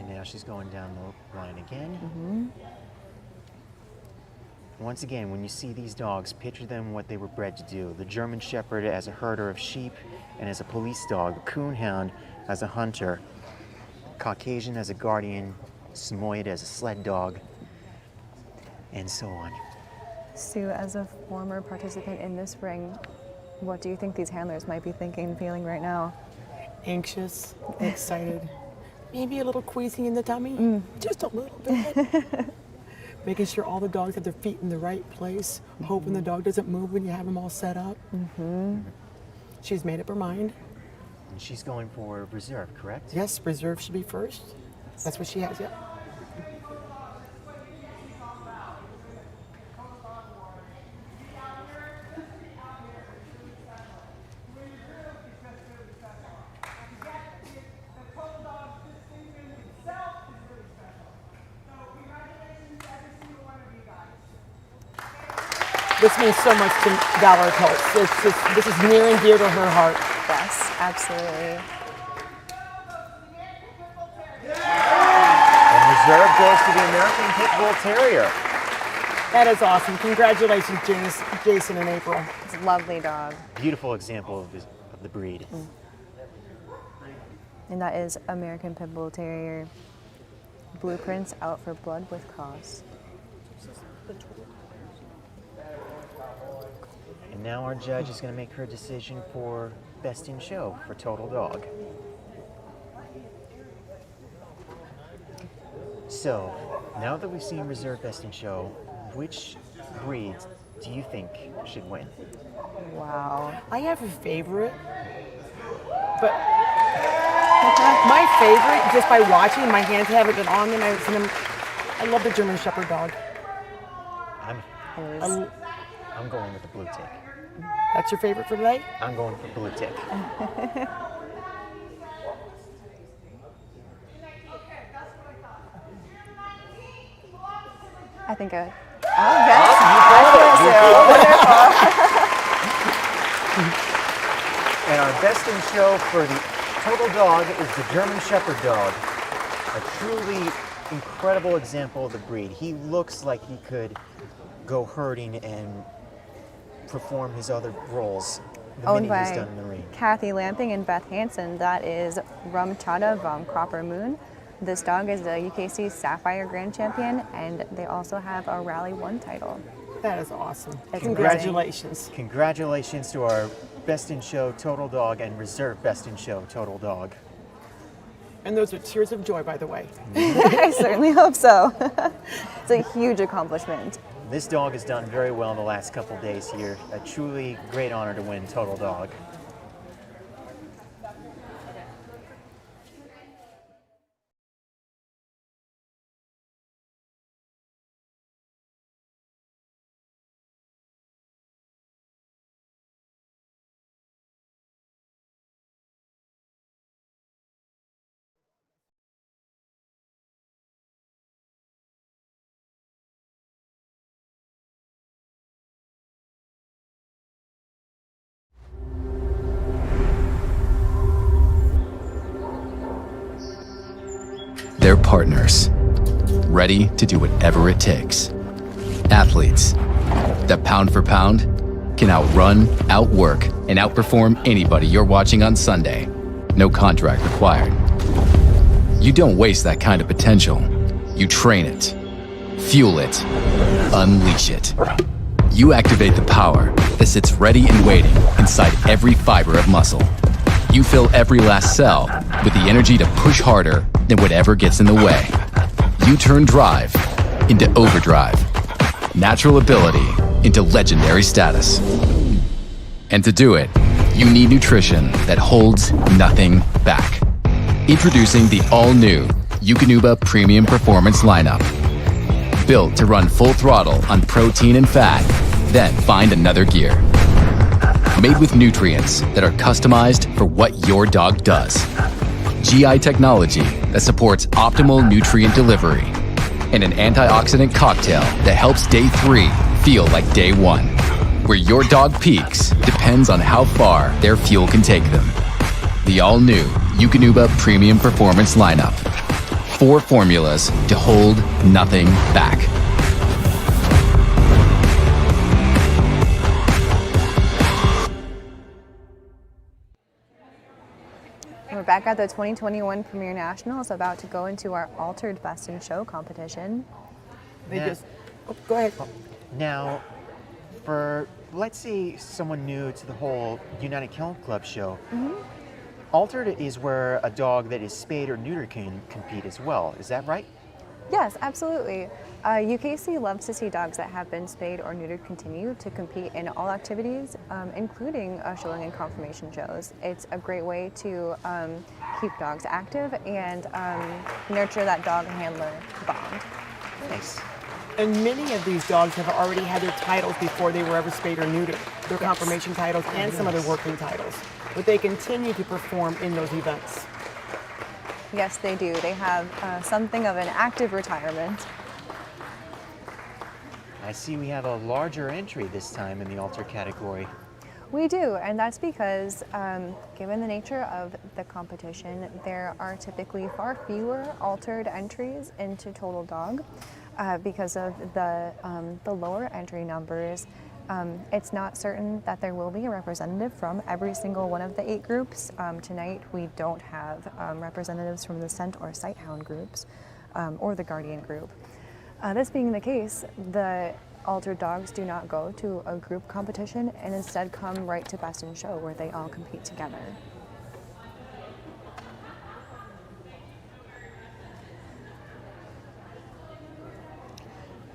now she's going down the line again. Once again, when you see these dogs, picture them what they were bred to do. The German Shepherd as a herder of sheep and as a police dog, the Coonhound as a hunter, Caucasian as a guardian, Samoyed as a sled dog, and so on. Sue, as a former participant in this ring, what do you think these handlers might be thinking and feeling right now? Anxious, excited, maybe a little queasy in the tummy, just a little bit. Making sure all the dogs have their feet in the right place, hoping the dog doesn't move when you have them all set up. She's made up her mind. And she's going for reserve, correct? Yes, reserve should be first. That's what she has, yeah. This means so much to Dollar Colts. This is near and dear to her heart. Yes, absolutely. And reserve goes to the American Pit Bull Terrier. That is awesome. Congratulations, Jason and April. It's a lovely dog. Beautiful example of the breed. And that is American Pit Bull Terrier. Blueprints out for blood with cause. And now our judge is going to make her decision for Best in Show for Total Dog. So, now that we've seen Reserve Best in Show, which breed do you think should win? Wow. I have a favorite, but my favorite, just by watching, my hands haven't been on them, I've seen them. I love the German Shepherd dog. I'm going with the Bluetick. That's your favorite for today? I'm going for Bluetick. I think I would. And our Best in Show for the Total Dog is the German Shepherd dog. A truly incredible example of the breed. He looks like he could go herding and perform his other roles the Owned minute he's by done in the ring. Kathy Lamping and Beth Hansen. That is Rumchada vom Cropper Moon. This dog is the UKC Sapphire Grand Champion, and they also have a Rally 1 title. That is awesome. It's Congratulations. amazing. Congratulations to our Best in Show Total Dog and Reserve Best in Show Total Dog. And those are tears of joy, by the way. I certainly hope so. It's a huge accomplishment. This dog has done very well in the last couple days here. A truly great honor to win Total Dog. They're partners, ready to do whatever it takes. Athletes that pound for pound can outrun, outwork, and outperform anybody you're watching on Sunday. No contract required. You don't waste that kind of potential. You train it, fuel it, unleash it. You activate the power that sits ready and waiting inside every fiber of muscle. You fill every last cell with the energy to push harder than whatever gets in the way. You turn drive into overdrive, natural ability into legendary status. And to do it, you need nutrition that holds nothing back. Introducing the all-new Eukanuba Premium Performance lineup. Built to run full throttle on protein and fat, then find another gear. Made with nutrients that are customized for what your dog does. GI technology that supports optimal nutrient delivery. And an antioxidant cocktail that helps day 3 feel like day 1. Where your dog peaks depends on how far their fuel can take them. The all-new Eukanuba Premium Performance lineup. 4 formulas to hold nothing back. We're back at the 2021 Premier Nationals, about to go into our altered Best in Show competition. Go ahead. Now, for, let's say, someone new to the whole United Kennel Club show, altered is where a dog that is spayed or neutered can compete as well. Is that right? Yes, absolutely. UKC loves to see dogs that have been spayed or neutered continue to compete in all activities, including showing and conformation shows. It's a great way to keep dogs active and nurture that dog-handler bond. Nice. And many of these dogs have already had their titles before they were ever spayed or neutered, their conformation titles and some of their working titles. But they continue to perform in those events. Yes, they do. They have something of an active retirement. I see we have a larger entry this time in the alter category. We do, and that's because given the nature of the competition, there are typically far fewer altered entries into total dog because of the lower entry numbers. It's not certain that there will be a representative from every single one of the 8 groups. Tonight we don't have representatives from the scent or sight hound groups or the guardian group. This being the case, the altered dogs do not go to a group competition and instead come right to Best in Show, where they all compete together.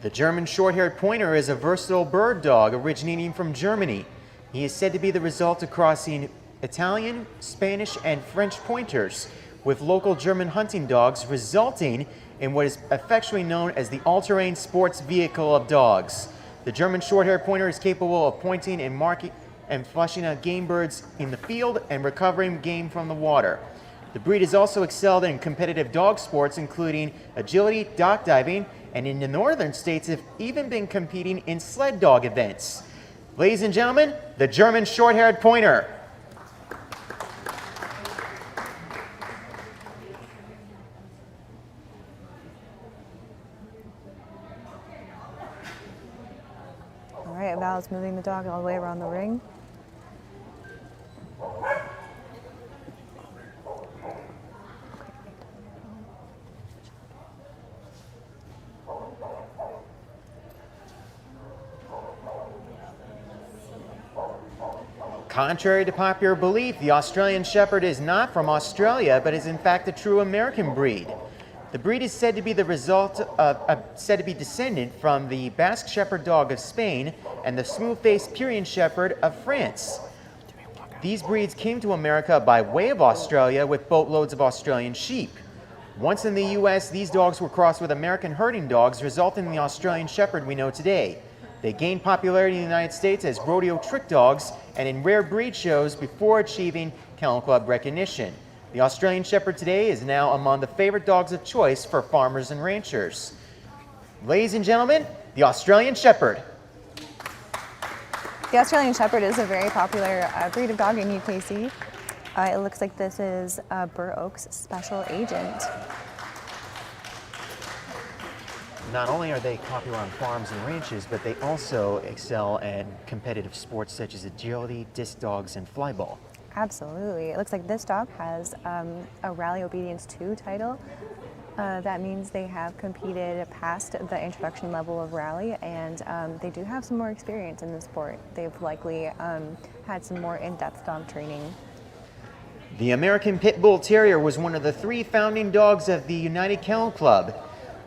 The German Shorthaired Pointer is a versatile bird dog originating from Germany. He is said to be the result of crossing Italian, Spanish, and French pointers with local German hunting dogs, resulting in what is affectionately known as the all-terrain sports vehicle of dogs. The German Shorthaired Pointer is capable of pointing and marking and flushing out game birds in the field and recovering game from the water. The breed has also excelled in competitive dog sports, including agility, dock diving, and in the northern states have even been competing in sled dog events. Ladies and gentlemen, the German Shorthaired Pointer. All right, Val's moving the dog all the way around the ring. Contrary to popular belief, the Australian Shepherd is not from Australia, but is in fact a true American breed. The breed is said to be the result of, descendant from the Basque Shepherd dog of Spain and the smooth-faced Pyrenean Shepherd of France. These breeds came to America by way of Australia with boatloads of Australian sheep. Once in the U.S., these dogs were crossed with American herding dogs, resulting in the Australian Shepherd we know today. They gained popularity in the United States as rodeo trick dogs and in rare breed shows before achieving Kennel Club recognition. The Australian Shepherd today is now among the favorite dogs of choice for farmers and ranchers. Ladies and gentlemen, the Australian Shepherd. The Australian Shepherd is a very popular breed of dog in UKC. It looks like this is Burr Oak's special agent. Not only are they popular on farms and ranches, but they also excel in competitive sports such as agility, disc dogs, and flyball. Absolutely. It looks like this dog has a Rally Obedience 2 title. That means they have competed past the introduction level of rally, and they do have some more experience in the sport. They've likely had some more in-depth dog training. The American Pit Bull Terrier was one of the 3 founding dogs of the United Kennel Club.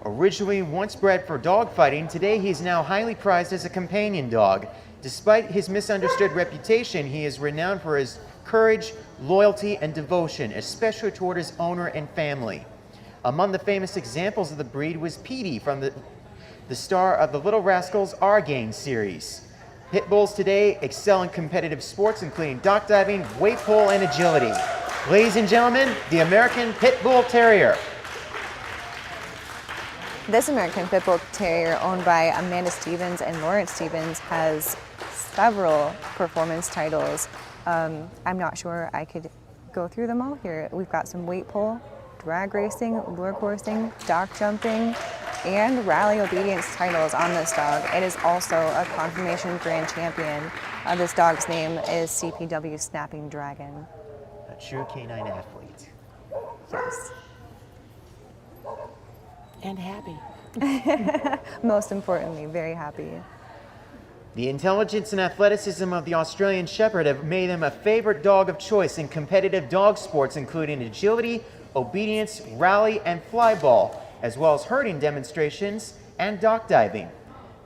Originally once bred for dog fighting, today he is now highly prized as a companion dog. Despite his misunderstood reputation, he is renowned for his courage, loyalty, and devotion, especially toward his owner and family. Among the famous examples of the breed was Petey from the star of the Little Rascals R-Gang series. Pit bulls today excel in competitive sports, including dock diving, weight pull, and agility. Ladies and gentlemen, the American Pit Bull Terrier. This American Pit Bull Terrier, owned by Amanda Stevens and Lawrence Stevens, has several performance titles. I'm not sure I could go through them all here. We've got some weight pull, drag racing, lure coursing, dock jumping, and rally obedience titles on this dog. It is also a Conformation Grand Champion. This dog's name is CPW Snapping Dragon. A true canine athlete. Yes. And happy. Most importantly, very happy. The intelligence and athleticism of the Australian Shepherd have made him a favorite dog of choice in competitive dog sports, including agility, obedience, rally, and flyball, as well as herding demonstrations and dock diving.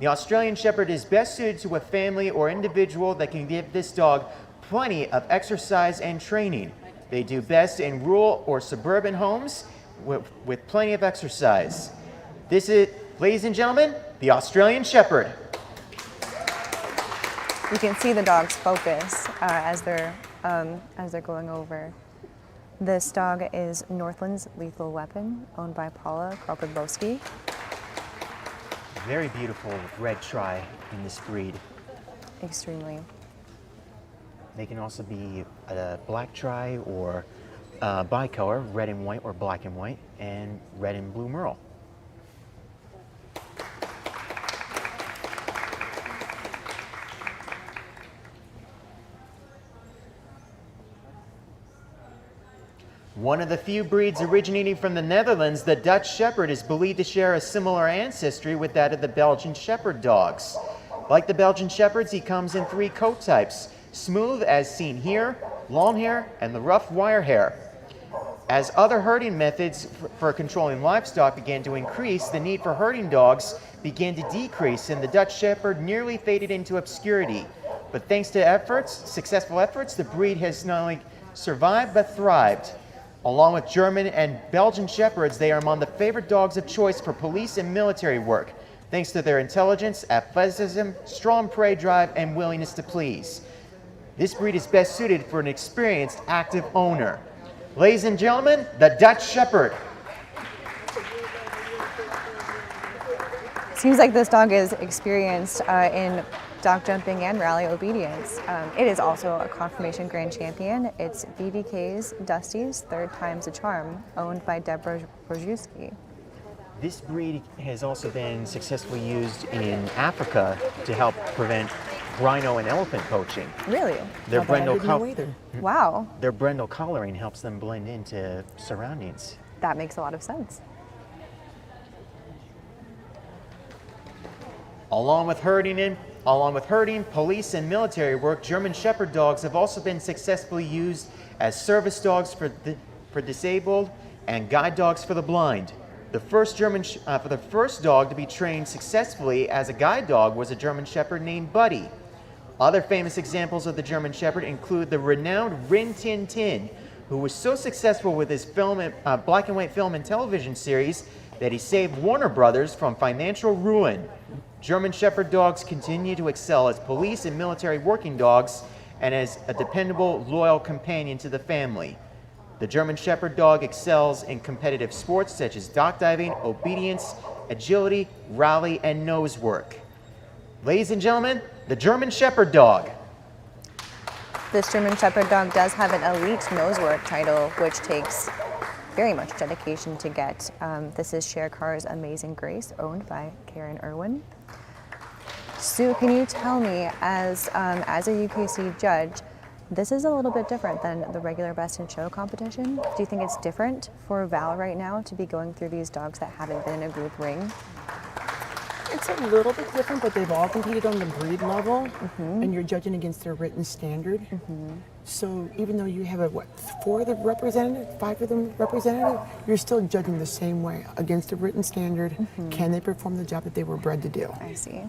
The Australian Shepherd is best suited to a family or individual that can give this dog plenty of exercise and training. They do best in rural or suburban homes with plenty of exercise. This is, ladies and gentlemen, the Australian Shepherd. You can see the dog's focus as they're going over. This dog is Northland's Lethal Weapon, owned by Paula Kropodlowski. Very beautiful red tri in this breed. Extremely. They can also be a black tri or bicolor, red and white or black and white, and red and blue merle. One of the few breeds originating from the Netherlands, the Dutch Shepherd is believed to share a similar ancestry with that of the Belgian Shepherd dogs. Like the Belgian Shepherds, he comes in 3 coat types: smooth, as seen here, long hair, and the rough wire hair. As other herding methods for controlling livestock began to increase, the need for herding dogs began to decrease, and the Dutch Shepherd nearly faded into obscurity. But thanks to successful efforts, the breed has not only survived but thrived. Along with German and Belgian Shepherds, they are among the favorite dogs of choice for police and military work, thanks to their intelligence, athleticism, strong prey drive, and willingness to please. This breed is best suited for an experienced, active owner. Ladies and gentlemen, the Dutch Shepherd. Seems like this dog is experienced in dock jumping and rally obedience. It is also a Conformation Grand Champion. It's BBK's Dusty's third time's a charm, owned by Deborah Borjewski. This breed has also been successfully used in Africa to help prevent rhino and elephant poaching. Really? Their brindle Wow. Their brindle collaring helps them blend into surroundings. That makes a lot of sense. Along with herding, police, and military work, German Shepherd dogs have also been successfully used as service dogs for disabled and guide dogs for the blind. The first dog to be trained successfully as a guide dog was a German Shepherd named Buddy. Other famous examples of the German Shepherd include the renowned Rin Tin Tin, who was so successful with his black and white film and television series that he saved Warner Brothers from financial ruin. German Shepherd dogs continue to excel as police and military working dogs and as a dependable, loyal companion to the family. The German Shepherd dog excels in competitive sports such as dock diving, obedience, agility, rally, and nose work. Ladies and gentlemen, the German Shepherd dog. This German Shepherd dog does have an elite nosework title, which takes very much dedication to get. This is Cher Carr's Amazing Grace, owned by Karen Irwin. Sue, can you tell me, as a UKC judge, this is a little bit different than the regular Best in Show competition. Do you think it's different for Val right now to be going through these dogs that haven't been in a group ring? It's a little bit different, but they've all competed on the breed level, and you're judging against their written standard. So even though you have 5 of them represented, you're still judging the same way against a written standard. Can they perform the job that they were bred to do? I see.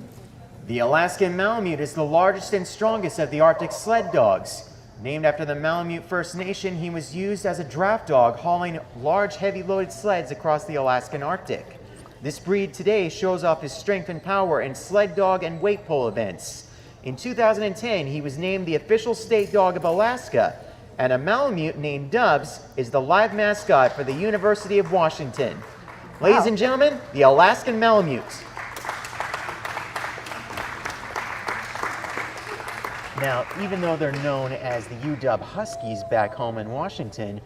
The Alaskan Malamute is the largest and strongest of the Arctic sled dogs. Named after the Malamute First Nation, he was used as a draft dog, hauling large, heavy-loaded sleds across the Alaskan Arctic. This breed today shows off his strength and power in sled dog and weight pull events. In 2010, he was named the official state dog of Alaska, and a Malamute named Dubs is the live mascot for the University of Washington. Ladies and gentlemen, the Alaskan Malamute. Now, even though they're known as the UW Huskies back home in Washington,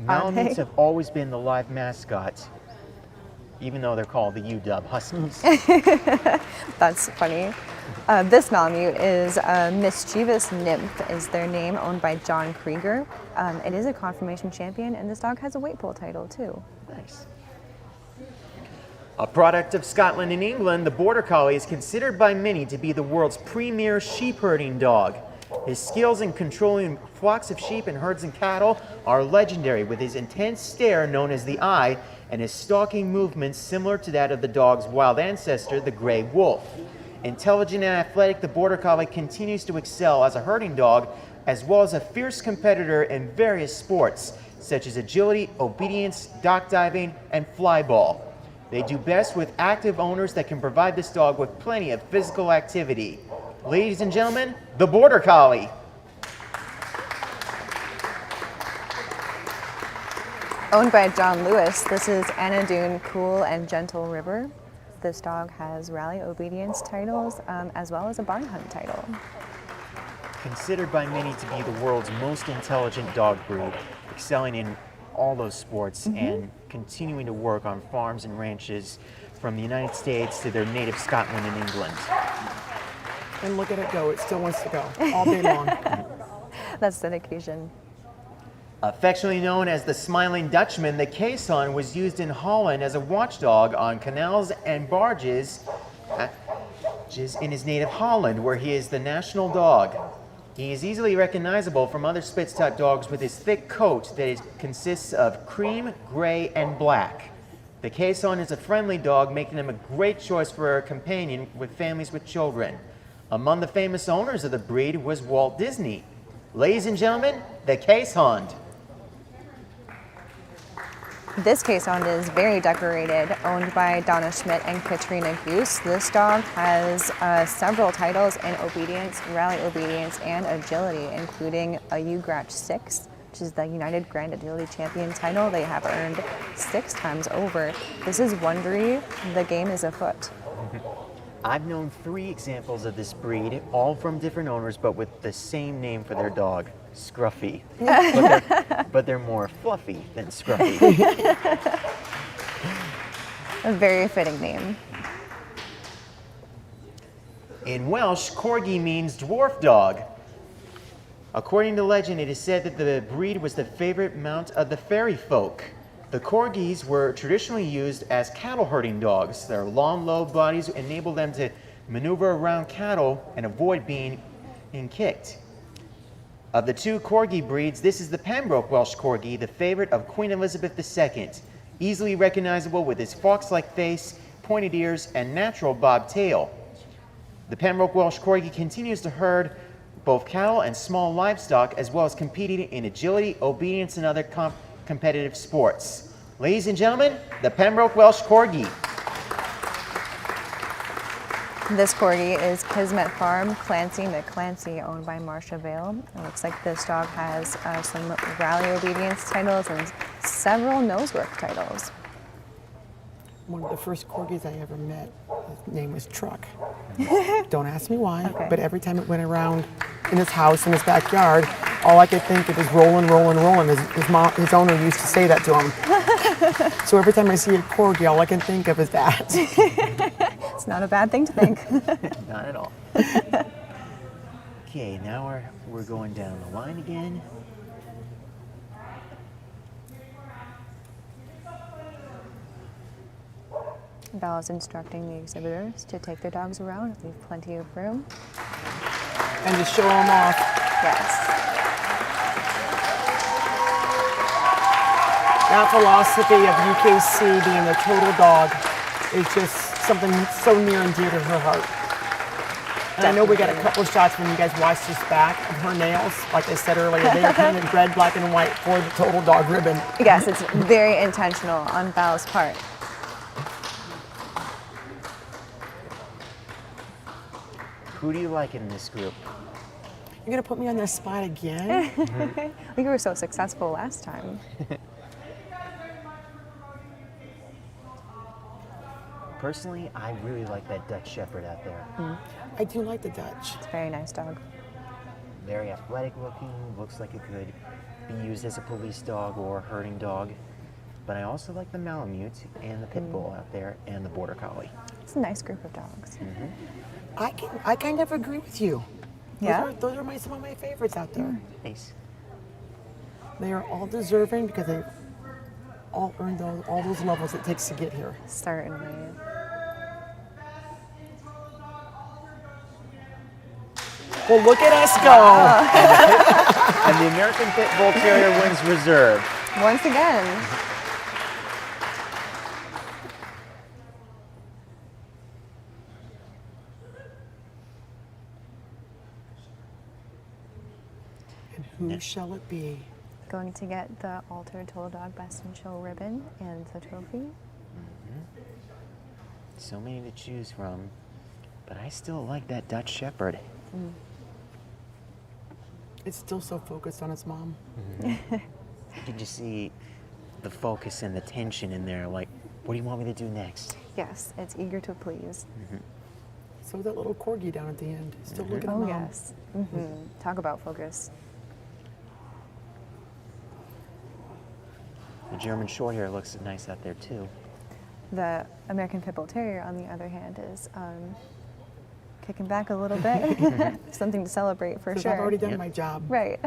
Malamutes have always been the live mascot, even though they're called the UW Huskies. That's funny. This Malamute is Mischievous Nymph is their name, owned by John Krieger. It is a Conformation champion, and this dog has a weight pull title too. Nice. A product of Scotland and England, the Border Collie is considered by many to be the world's premier sheep herding dog. His skills in controlling flocks of sheep and herds and cattle are legendary, with his intense stare known as the eye and his stalking movements similar to that of the dog's wild ancestor, the gray wolf. Intelligent and athletic, the Border Collie continues to excel as a herding dog, as well as a fierce competitor in various sports, such as agility, obedience, dock diving, and flyball. They do best with active owners that can provide this dog with plenty of physical activity. Ladies and gentlemen, the Border Collie. Owned by John Lewis, this is Anadune Cool and Gentle River. This dog has rally obedience titles as well as a barn hunt title. Considered by many to be the world's most intelligent dog breed, excelling in all those sports and continuing to work on farms and ranches from the United States to their native Scotland and England. And look at it go, it still wants to go all day long. That's dedication. Affectionately known as the Smiling Dutchman, the Keeshond was used in Holland as a watchdog on canals and barges in his native Holland, where he is the national dog. He is easily recognizable from other Spitz-type dogs with his thick coat that consists of cream, gray, and black. The Keeshond is a friendly dog, making him a great choice for a companion with families with children. Among the famous owners of the breed was Walt Disney. Ladies and gentlemen, the Keeshond. This Keeshond is very decorated, owned by Donna Schmidt and Katrina Goose. This dog has several titles in obedience, rally obedience, and agility, including a UGratch 6, which is the United Grand Agility Champion title they have earned 6 times over. This is Wondery. The game is afoot. I've known 3 examples of this breed, all from different owners, but with the same name for their dog, Scruffy. but they're more fluffy than Scruffy. A very fitting name. In Welsh, Corgi means dwarf dog. According to legend, it is said that the breed was the favorite mount of the fairy folk. The Corgis were traditionally used as cattle herding dogs. Their long, low bodies enabled them to maneuver around cattle and avoid being kicked. Of the 2 Corgi breeds, this is the Pembroke Welsh Corgi, the favorite of Queen Elizabeth II, easily recognizable with his fox-like face, pointed ears, and natural bob tail. The Pembroke Welsh Corgi continues to herd both cattle and small livestock, as well as competing in agility, obedience, and other competitive sports. Ladies and gentlemen, the Pembroke Welsh Corgi. This Corgi is Kismet Farm Clancy McClancy, owned by Marcia Vale. It looks like this dog has some rally obedience titles and several nosework titles. One of the first Corgis I ever met, his name was Truck. Don't ask me why, but every time it went around in his house, in his backyard, all I could think of is rolling, rolling, rolling. His owner used to say that to him. So every time I see a Corgi, all I can think of is that. It's not a bad thing to think. Not at all. Okay, now we're going down the line again. Val is instructing the exhibitors to take their dogs around, leave plenty of room. And just show them off. Yes. That philosophy of UKC being the total dog is just something so near and dear to her heart. And I know we got a couple of shots when you guys watched this back of her nails. Like I said earlier, they are painted red, black, and white for the total dog ribbon. Yes, it's very intentional on Val's part. Who do you like in this group? You're gonna put me on this spot again? We were so successful last time. Personally, I really like that Dutch Shepherd out there. I do like the Dutch. It's a very nice dog. very athletic looking, looks like it could be used as a police dog or a herding dog. But I also like the Malamute and the Pit Bull out there and the Border Collie. It's a nice group of dogs. I kind of agree with you. Yeah? Those are some of my favorites out there. Nice. They are all deserving because they've all earned all those levels it takes to get here. Certainly. Well, look at us go. And the American Pit Bull Terrier wins reserve. Once again. And who shall it be? Going to get the altered Total Dog Best in Show ribbon and the trophy. So many to choose from, but I still like that Dutch Shepherd. It's still so focused on its mom. Did you see the focus and the tension in there? Like, what do you want me to do next? Yes, it's eager to please. So that little Corgi down at the end, still looking at Oh mom. yes. Talk about focus. The German Shorthair looks nice out there too. The American Pit Bull Terrier, on the other hand, is kicking back a little bit. Something to celebrate for sure. I've already done my job. Right.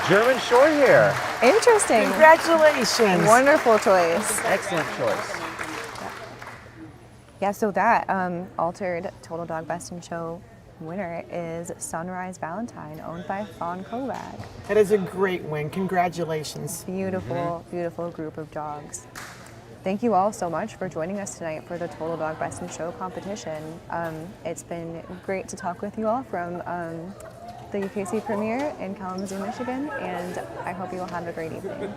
German Shorthair. Interesting. Congratulations. Wonderful choice. Excellent choice. Yeah, so that altered Total Dog Best in Show winner is Sunrise Valentine, owned by Fawn Kovac. That is a great win. Congratulations. Beautiful, beautiful group of dogs. Thank you all so much for joining us tonight for the Total Dog Best in Show competition. It's been great to talk with you all from the UKC Premier in Kalamazoo, Michigan, and I hope you all have a great evening.